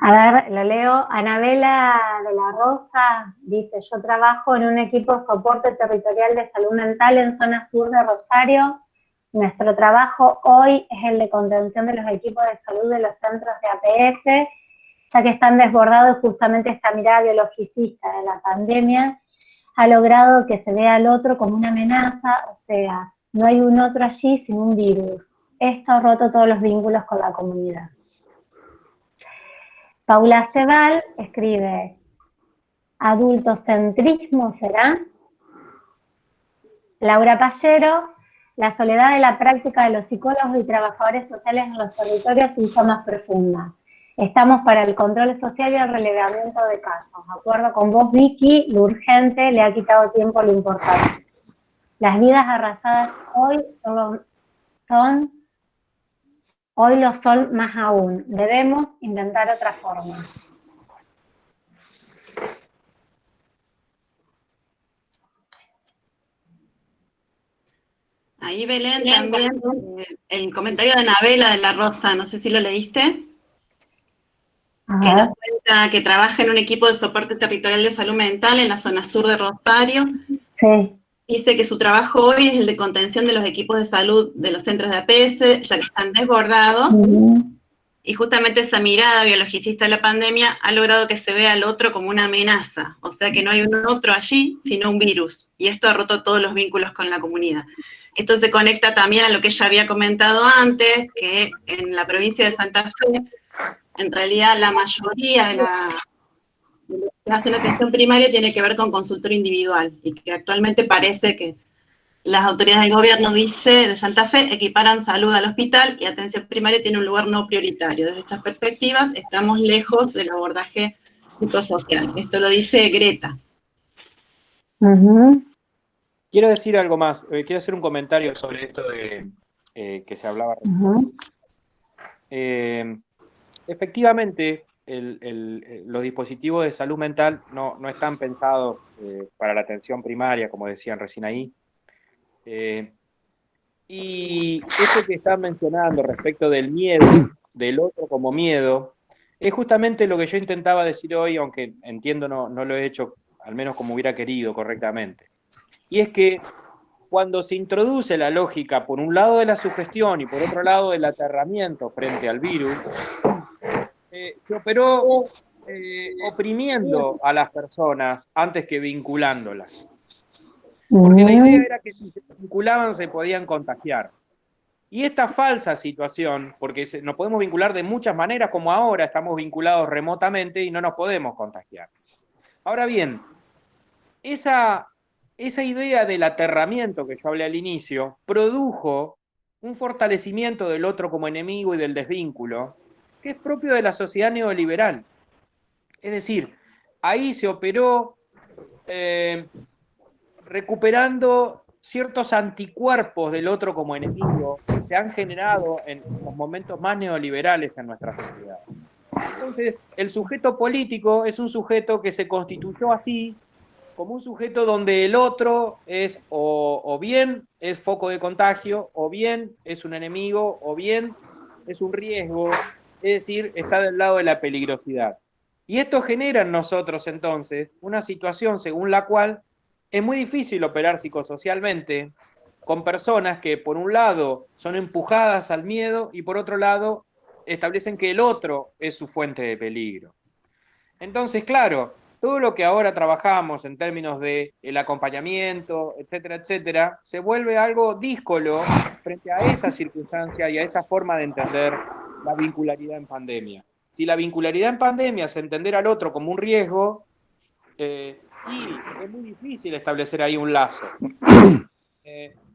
A ver, lo leo. Anabela de la Rosa dice, yo trabajo en un equipo de soporte territorial de salud mental en zona sur de Rosario. Nuestro trabajo hoy es el de contención de los equipos de salud de los centros de APS, ya que están desbordados. Justamente esta mirada biologicista de la pandemia ha logrado que se vea al otro como una amenaza, o sea, no hay un otro allí sin un virus. Esto ha roto todos los vínculos con la comunidad. Paula Cebal escribe, ¿adultocentrismo será? Laura Pallero, la soledad de la práctica de los psicólogos y trabajadores sociales en los territorios se hizo más profunda. Estamos para el control social y el relevamiento de casos. De acuerdo con vos, Vicky, lo urgente le ha quitado tiempo a lo importante. Las vidas arrasadas hoy hoy lo son más aún. Debemos inventar otra forma. Ahí, Belén, también el comentario de Anabela de la Rosa, no sé si lo leíste, que nos cuenta que trabaja en un equipo de soporte territorial de salud mental en la zona sur de Rosario. Sí. Dice que su trabajo hoy es el de contención de los equipos de salud de los centros de APS, ya que están desbordados, y justamente esa mirada biologicista de la pandemia ha logrado que se vea al otro como una amenaza, o sea que no hay un otro allí, sino un virus, y esto ha roto todos los vínculos con la comunidad. Esto se conecta también a lo que ella había comentado antes, que en la provincia de Santa Fe, en realidad la mayoría de lo que hacen atención primaria tiene que ver con consultorio individual, y que actualmente parece que las autoridades del gobierno, dice, de Santa Fe, equiparan salud al hospital y atención primaria tiene un lugar no prioritario. Desde estas perspectivas, estamos lejos del abordaje psicosocial. Esto lo dice Greta. Quiero decir algo más, quiero hacer un comentario sobre esto de que se hablaba. Efectivamente, los dispositivos de salud mental no están pensados para la atención primaria, como decían recién ahí. Y esto que están mencionando respecto del miedo, del otro como miedo, es justamente lo que yo intentaba decir hoy, aunque entiendo no lo he hecho al menos como hubiera querido correctamente. Y es que cuando se introduce la lógica, por un lado de la sugestión y por otro lado del aterramiento frente al virus, se operó oprimiendo a las personas antes que vinculándolas. Porque la idea era que si se vinculaban se podían contagiar. Y esta falsa situación, porque nos podemos vincular de muchas maneras, como ahora estamos vinculados remotamente y no nos podemos contagiar. Ahora bien, esa idea del aterramiento que yo hablé al inicio produjo un fortalecimiento del otro como enemigo y del desvínculo, que es propio de la sociedad neoliberal. Es decir, ahí se operó recuperando ciertos anticuerpos del otro como enemigo, se han generado en los momentos más neoliberales en nuestra sociedad. Entonces, el sujeto político es un sujeto que se constituyó así, como un sujeto donde el otro es o bien es foco de contagio, o bien es un enemigo, o bien es un riesgo, es decir, está del lado de la peligrosidad. Y esto genera en nosotros entonces una situación según la cual es muy difícil operar psicosocialmente con personas que por un lado son empujadas al miedo y por otro lado establecen que el otro es su fuente de peligro. Entonces, claro, todo lo que ahora trabajamos en términos de el acompañamiento, etcétera, etcétera, se vuelve algo díscolo frente a esa circunstancia y a esa forma de entender la vincularidad en pandemia. Si la vincularidad en pandemia es entender al otro como un riesgo, y es muy difícil establecer ahí un lazo.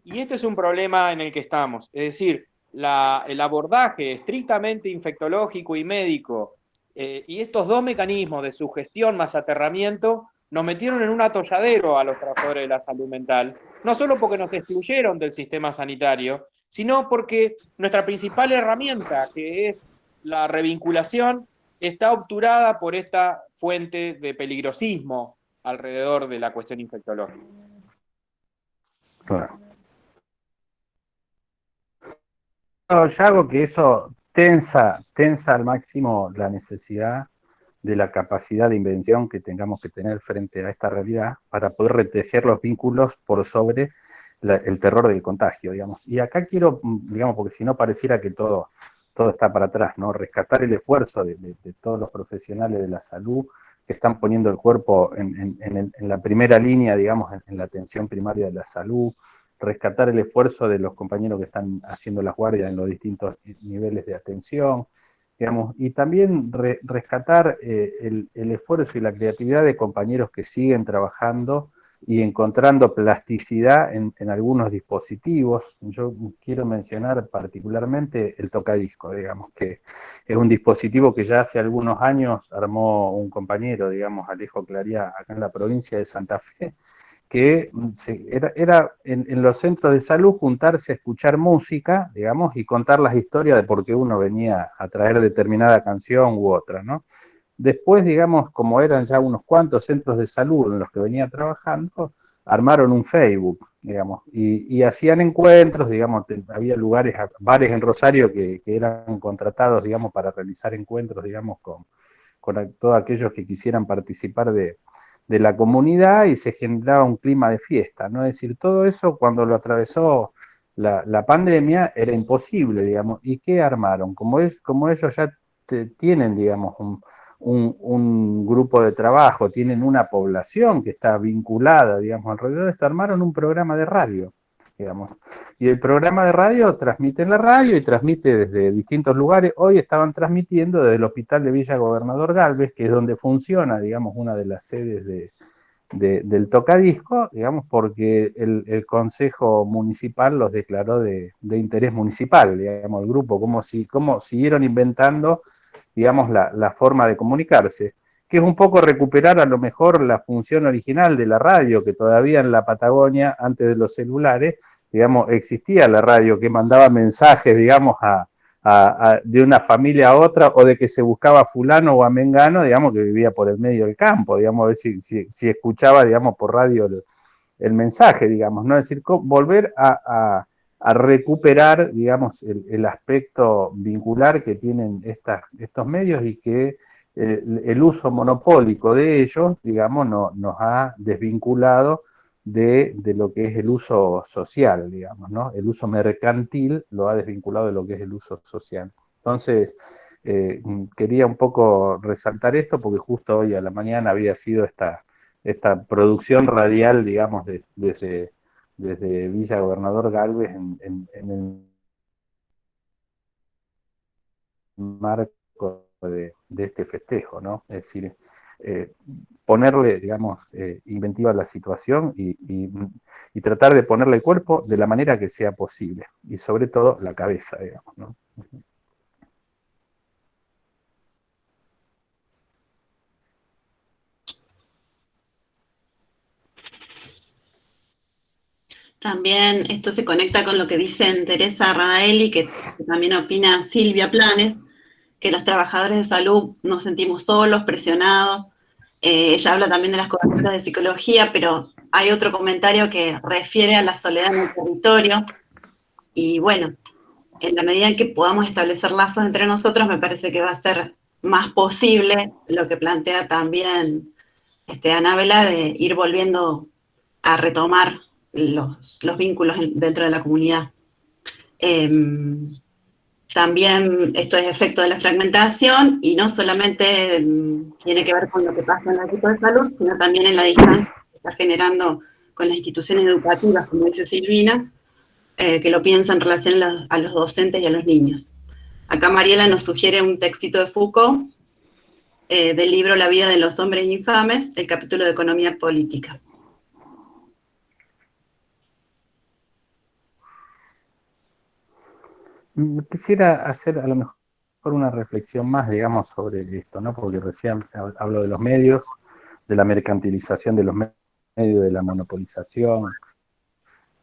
Y este es un problema en el que estamos. Es decir, el abordaje estrictamente infectológico y médico y estos dos mecanismos de sugestión más aterramiento nos metieron en un atolladero a los trabajadores de la salud mental, no solo porque nos excluyeron del sistema sanitario, sino porque nuestra principal herramienta, que es la revinculación, está obturada por esta fuente de peligrosismo alrededor de la cuestión infectológica. Claro. Yo hago que eso tensa al máximo la necesidad de la capacidad de invención que tengamos que tener frente a esta realidad para poder retejer los vínculos por sobre el terror del contagio, digamos. Y acá quiero, digamos, porque si no pareciera que todo está para atrás, ¿no? Rescatar el esfuerzo de todos los profesionales de la salud que están poniendo el cuerpo en la primera línea, digamos, en la atención primaria de la salud, rescatar el esfuerzo de los compañeros que están haciendo las guardias en los distintos niveles de atención, digamos, y también rescatar el esfuerzo y la creatividad de compañeros que siguen trabajando y encontrando plasticidad en algunos dispositivos. Yo quiero mencionar particularmente el tocadisco, digamos, que es un dispositivo que ya hace algunos años armó un compañero, digamos, Alejo Clariá, acá en la provincia de Santa Fe, que era en los centros de salud juntarse a escuchar música, digamos, y contar las historias de por qué uno venía a traer determinada canción u otra, ¿no? Después, digamos, como eran ya unos cuantos centros de salud en los que venía trabajando, armaron un Facebook, digamos, y hacían encuentros, digamos, había lugares, bares en Rosario que eran contratados, digamos, para realizar encuentros, digamos, con todos aquellos que quisieran participar de la comunidad y se generaba un clima de fiesta, ¿no? Es decir, todo eso cuando lo atravesó la pandemia era imposible, digamos. ¿Y qué armaron? Como ellos ya tienen, digamos, un grupo de trabajo, tienen una población que está vinculada, digamos, alrededor de esto, armaron un programa de radio, digamos. Y el programa de radio transmite en la radio y transmite desde distintos lugares. Hoy estaban transmitiendo desde el Hospital de Villa Gobernador Galvez, que es donde funciona, digamos, una de las sedes del tocadisco, digamos, porque el Consejo Municipal los declaró de interés municipal, digamos, el grupo, como siguieron inventando, digamos, la forma de comunicarse, que es un poco recuperar a lo mejor la función original de la radio, que todavía en la Patagonia, antes de los celulares, digamos, existía la radio que mandaba mensajes, digamos, de una familia a otra, o de que se buscaba a fulano o a mengano, digamos, que vivía por el medio del campo, digamos, a ver si escuchaba, digamos, por radio el mensaje, digamos, ¿no? Es decir, volver a recuperar, digamos, el aspecto vincular que tienen estos medios y que el uso monopólico de ellos, digamos, nos ha desvinculado de lo que es el uso social, digamos, ¿no? El uso mercantil lo ha desvinculado de lo que es el uso social. Entonces, quería un poco resaltar esto porque justo hoy a la mañana había sido esta producción radial, digamos, desde Villa Gobernador Galvez en el marco de este festejo, ¿no? Es decir, ponerle, digamos, inventiva a la situación y tratar de ponerle el cuerpo de la manera que sea posible, y sobre todo la cabeza, digamos, ¿no? También esto se conecta con lo que dicen Teresa Radaeli, que también opina Silvia Planes, que los trabajadores de salud nos sentimos solos, presionados. Ella habla también de las coberturas de psicología, pero hay otro comentario que refiere a la soledad en el territorio. Y bueno, en la medida en que podamos establecer lazos entre nosotros, me parece que va a ser más posible lo que plantea también Anabela, de ir volviendo a retomar los vínculos dentro de la comunidad. También esto es efecto de la fragmentación y no solamente tiene que ver con lo que pasa en el equipo de salud, sino también en la distancia que está generando con las instituciones educativas, como dice Silvina, que lo piensa en relación a los docentes y a los niños. Acá Mariela nos sugiere un textito de Foucault, del libro La vida de los hombres infames, el capítulo de economía política. Quisiera hacer a lo mejor una reflexión más, digamos, sobre esto, ¿no? Porque recién hablo de los medios, de la mercantilización de los medios, de la monopolización,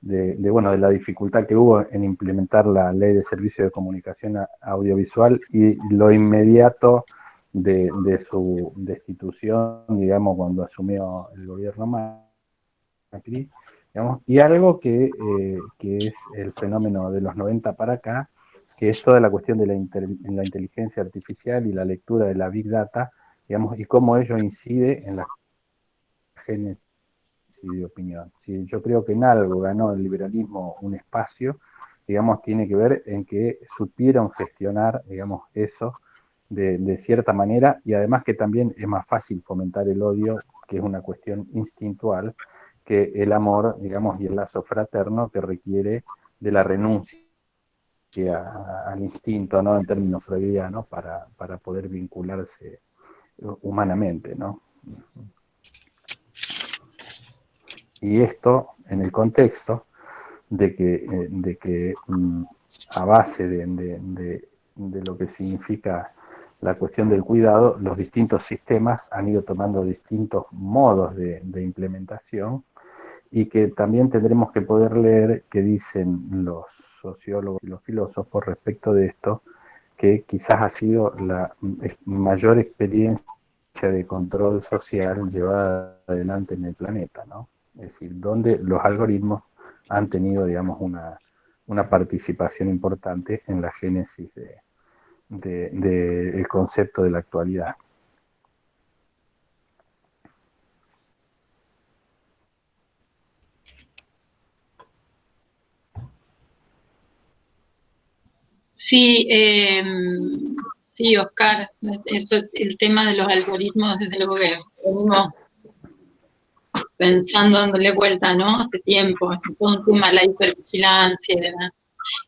bueno, de la dificultad que hubo en implementar la ley de servicio de comunicación audiovisual y lo inmediato de su destitución, digamos, cuando asumió el gobierno Macri, digamos, y algo que es el fenómeno de los 90 para acá, que es toda la cuestión de la inteligencia artificial y la lectura de la Big Data, digamos, y cómo ello incide en la génesis de opinión. Si yo creo que en algo ganó el liberalismo un espacio, digamos, tiene que ver en que supieron gestionar, digamos, eso de cierta manera, y además que también es más fácil fomentar el odio, que es una cuestión instintual, que el amor, digamos, y el lazo fraterno que requiere de la renuncia al instinto, ¿no? En términos freudianos, para poder vincularse humanamente, ¿no? Y esto en el contexto de que a base de lo que significa la cuestión del cuidado, los distintos sistemas han ido tomando distintos modos de implementación, y que también tendremos que poder leer qué dicen los sociólogos y los filósofos respecto de esto, que quizás ha sido la mayor experiencia de control social llevada adelante en el planeta, ¿no? Es decir, donde los algoritmos han tenido, digamos, una participación importante en la génesis del concepto de la actualidad. Sí, sí, Oscar, eso, el tema de los algoritmos, desde luego que venimos pensando, dándole vuelta, ¿no? Hace tiempo, es todo un tema de la hipervigilancia y demás.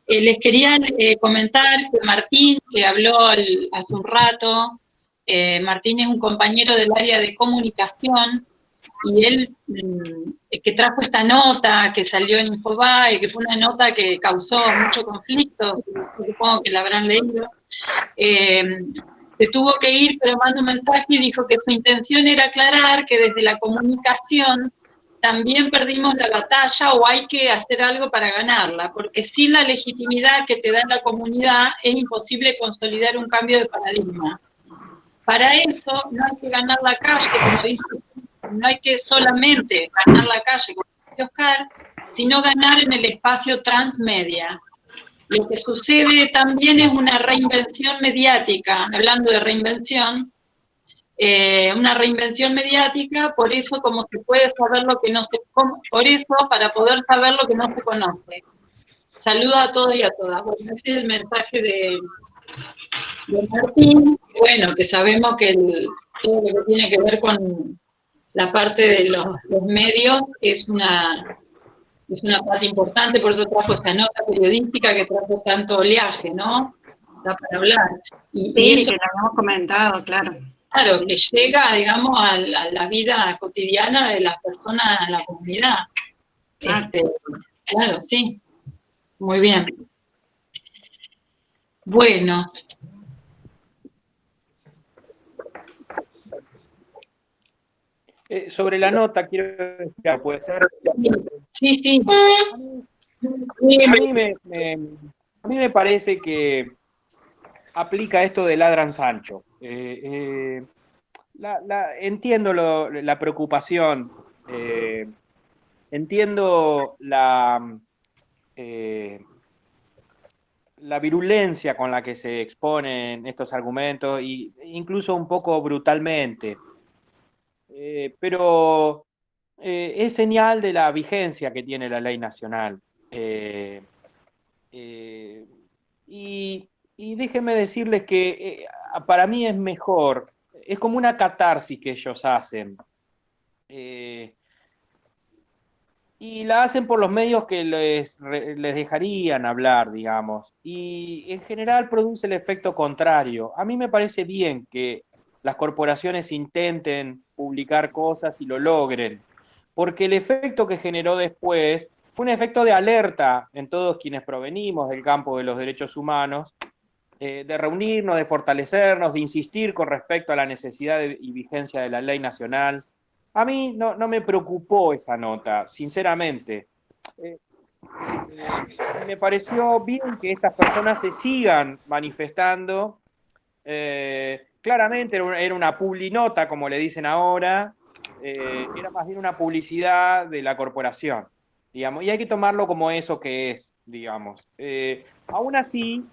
Les quería comentar que Martín, que habló hace un rato, Martín es un compañero del área de comunicación, y él, que trajo esta nota que salió en Infobae, que fue una nota que causó mucho conflicto, supongo que la habrán leído, se tuvo que ir, pero mandó un mensaje y dijo que su intención era aclarar que desde la comunicación también perdimos la batalla, o hay que hacer algo para ganarla, porque sin la legitimidad que te da la comunidad es imposible consolidar un cambio de paradigma. Para eso no hay que ganar la calle, como dice, no hay que solamente ganar la calle, como dice Oscar, sino ganar en el espacio transmedia. Lo que sucede también es una reinvención mediática, hablando de reinvención, una reinvención mediática, por eso como se puede saber lo que no se conoce, por eso para poder saber lo que no se conoce. Saludos a todos y a todas. Bueno, ese es el mensaje de Martín. Bueno, que sabemos que todo lo que tiene que ver con la parte de los medios es una parte importante, por eso trajo esa nota periodística que trajo tanto oleaje, ¿no? Da para hablar. Y eso, que lo habíamos comentado, claro. Claro, que llega, digamos, a la vida cotidiana de las personas en la comunidad. Claro. Claro, sí. Muy bien. Bueno. Sobre la nota, quiero decir, puede ser Sí, sí. A mí me parece que aplica esto de ladran Sancho. Entiendo la preocupación, entiendo la virulencia con la que se exponen estos argumentos, e incluso un poco brutalmente. Pero es señal de la vigencia que tiene la ley nacional. Y déjenme decirles que para mí es mejor, es como una catarsis que ellos hacen. Y la hacen por los medios que les dejarían hablar, digamos. Y en general produce el efecto contrario. A mí me parece bien que las corporaciones intenten publicar cosas y lo logren, porque el efecto que generó después fue un efecto de alerta en todos quienes provenimos del campo de los derechos humanos, de reunirnos, de fortalecernos, de insistir con respecto a la necesidad y vigencia de la ley nacional. A mí no me preocupó esa nota, sinceramente. Me pareció bien que estas personas se sigan manifestando. Claramente era una publinota, como le dicen ahora, era más bien una publicidad de la corporación, digamos, y hay que tomarlo como eso que es, digamos. Aún así,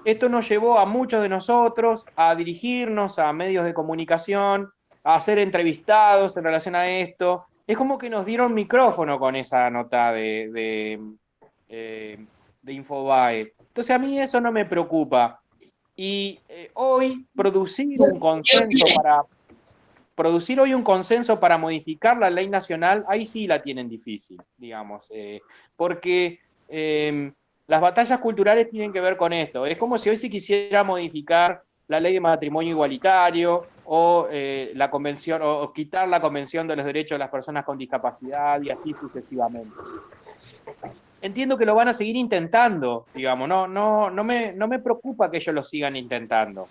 esto nos llevó a muchos de nosotros a dirigirnos a medios de comunicación, a ser entrevistados en relación a esto. Es como que nos dieron micrófono con esa nota de Infobae. Entonces a mí eso no me preocupa. Y hoy producir hoy un consenso para modificar la ley nacional, ahí sí la tienen difícil, digamos, porque las batallas culturales tienen que ver con esto. Es como si hoy se quisiera modificar la ley de matrimonio igualitario o la convención, o quitar la Convención de los Derechos de las Personas con Discapacidad y así sucesivamente. Entiendo que lo van a seguir intentando, digamos, no me preocupa que ellos lo sigan intentando.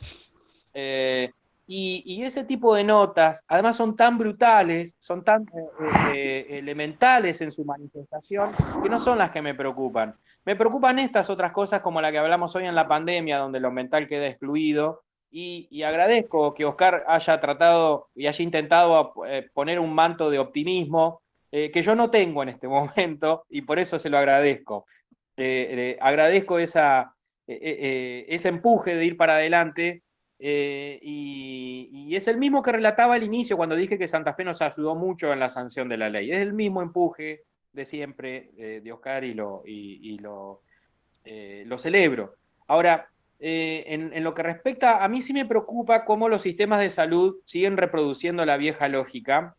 Y ese tipo de notas, además son tan brutales, son tan elementales en su manifestación, que no son las que me preocupan. Me preocupan estas otras cosas como la que hablamos hoy en la pandemia, donde lo mental queda excluido, y agradezco que Oscar haya tratado y haya intentado poner un manto de optimismo, que yo no tengo en este momento, y por eso se lo agradezco. Agradezco ese empuje de ir para adelante, y es el mismo que relataba al inicio cuando dije que Santa Fe nos ayudó mucho en la sanción de la ley. Es el mismo empuje de siempre de Oscar y lo celebro. Ahora, en lo que respecta, a mí sí me preocupa cómo los sistemas de salud siguen reproduciendo la vieja lógica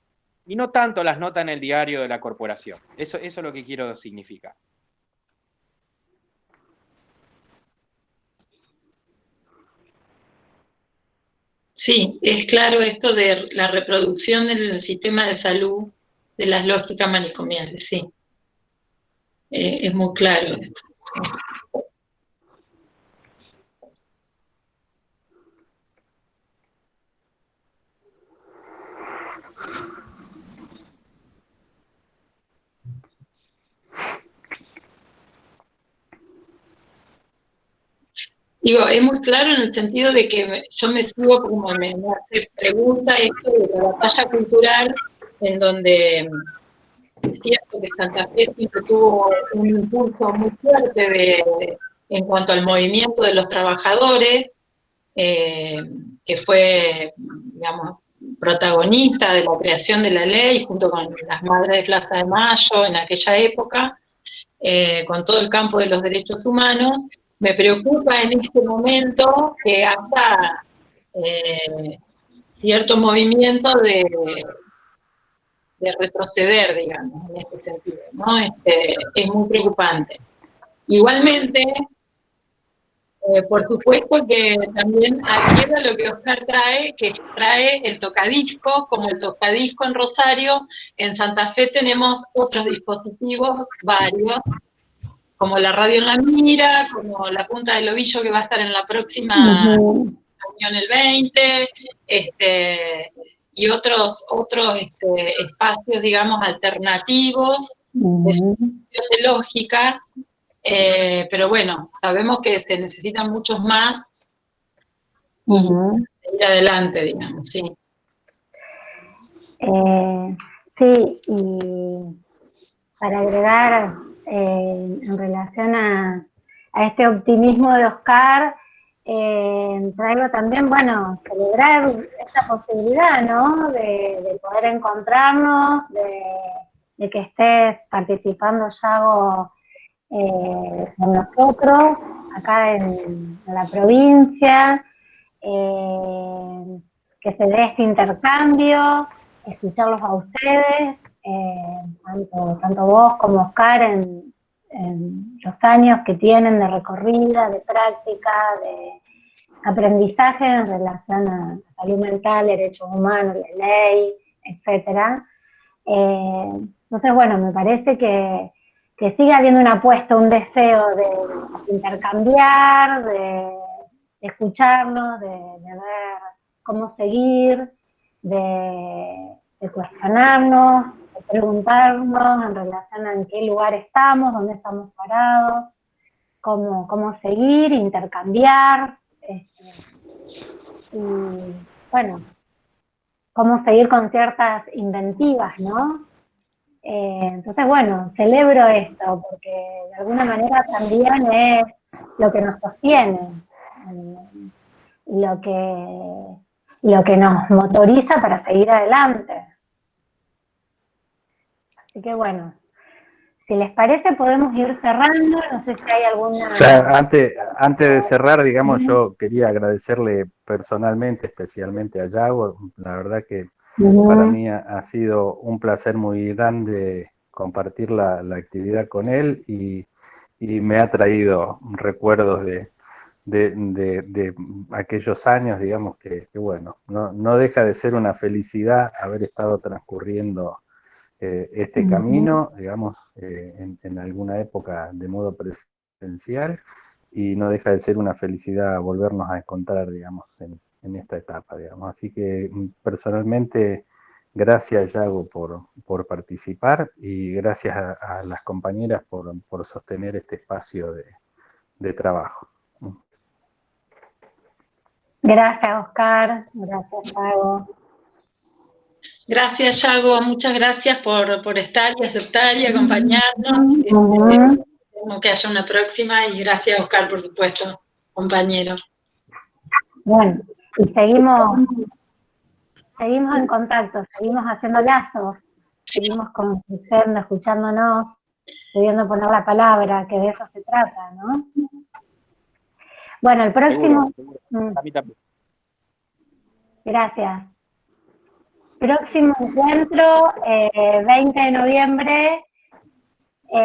y no tanto las notas en el diario de la corporación. Eso es lo que quiero significar. Sí, es claro esto de la reproducción del sistema de salud de las lógicas manicomiales, sí. Es muy claro esto. Sí. Digo, es muy claro en el sentido de que yo me sigo como me hace pregunta esto de la batalla cultural, en donde es cierto que Santa Fe siempre tuvo un impulso muy fuerte en cuanto al movimiento de los trabajadores, que fue, digamos, protagonista de la creación de la ley junto con las Madres de Plaza de Mayo en aquella época, con todo el campo de los derechos humanos. Me preocupa en este momento que haya cierto movimiento de retroceder, digamos, en este sentido, ¿no? Es muy preocupante. Igualmente, por supuesto que también adhiero a lo que Oscar trae, que trae el tocadiscos, como el tocadisco en Rosario. En Santa Fe tenemos otros dispositivos, varios, como la radio en la mira, como la punta del ovillo que va a estar en la próxima reunión el 20, y otros espacios, digamos, alternativos de lógicas, pero bueno, sabemos que se necesitan muchos más y ir adelante, digamos, sí. Sí, y para agregar en relación a este optimismo de Oscar, traigo también, bueno, celebrar esta posibilidad, ¿no? De poder encontrarnos, de que estés participando, Yago, con nosotros, acá en la provincia, que se dé este intercambio, escucharlos a ustedes, tanto vos como Oscar, en los años que tienen de recorrida, de práctica, de aprendizaje en relación a salud mental, derechos humanos, la ley, etc. Entonces, bueno, me parece que sigue habiendo una apuesta, un deseo de intercambiar, de escucharnos, de ver cómo seguir, de cuestionarnos, de preguntarnos en relación a en qué lugar estamos, dónde estamos parados, cómo seguir, intercambiar, y bueno, cómo seguir con ciertas inventivas, ¿no? Entonces, bueno, celebro esto, porque de alguna manera también es lo que nos sostiene, lo que nos motoriza para seguir adelante. Así que bueno, si les parece podemos ir cerrando, no sé si hay alguna... O sea, antes de cerrar, digamos, yo quería agradecerle personalmente, especialmente a Yago. La verdad que para mí ha sido un placer muy grande compartir la actividad con él y me ha traído recuerdos de aquellos años, digamos, que bueno, no deja de ser una felicidad haber estado transcurriendo este camino, digamos, en alguna época de modo presencial, y no deja de ser una felicidad volvernos a encontrar, digamos, en esta etapa, digamos. Así que personalmente, gracias, Yago, por participar, y gracias a las compañeras por sostener este espacio de trabajo. Gracias, Oscar. Gracias, Yago. Gracias, Yago, muchas gracias por estar y aceptar y acompañarnos. Esperemos que haya una próxima, y gracias, Oscar, por supuesto, compañero. Bueno, y seguimos en contacto, seguimos haciendo lazos, seguimos construyendo, escuchándonos, pudiendo poner la palabra, que de eso se trata, ¿no? Bueno, el próximo... Seguro. A mí también. Gracias. Próximo encuentro, 20 de noviembre, que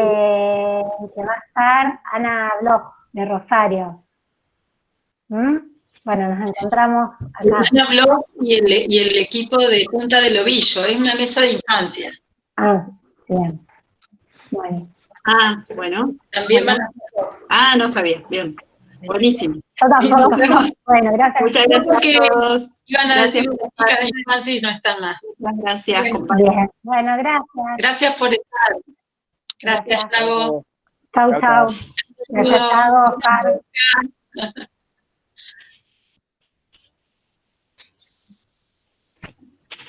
va a estar Ana Bloch, de Rosario. Bueno, nos encontramos acá. Ana Bloch y el equipo de Punta del Ovillo, es una mesa de infancia. Ah, bien. Bueno. Ah, bueno. También bueno. Ah, no sabía, bien. Buenísimo. Yo tampoco. Bueno, gracias. Muchas gracias a todos. Iban a decir las chicas de infancia y no están más. Gracias, compañeros. Bueno, gracias. Gracias por estar. Gracias, Yago. Chau, chau. Gracias, Yago, Oscar.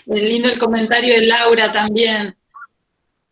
Es lindo el comentario de Laura también.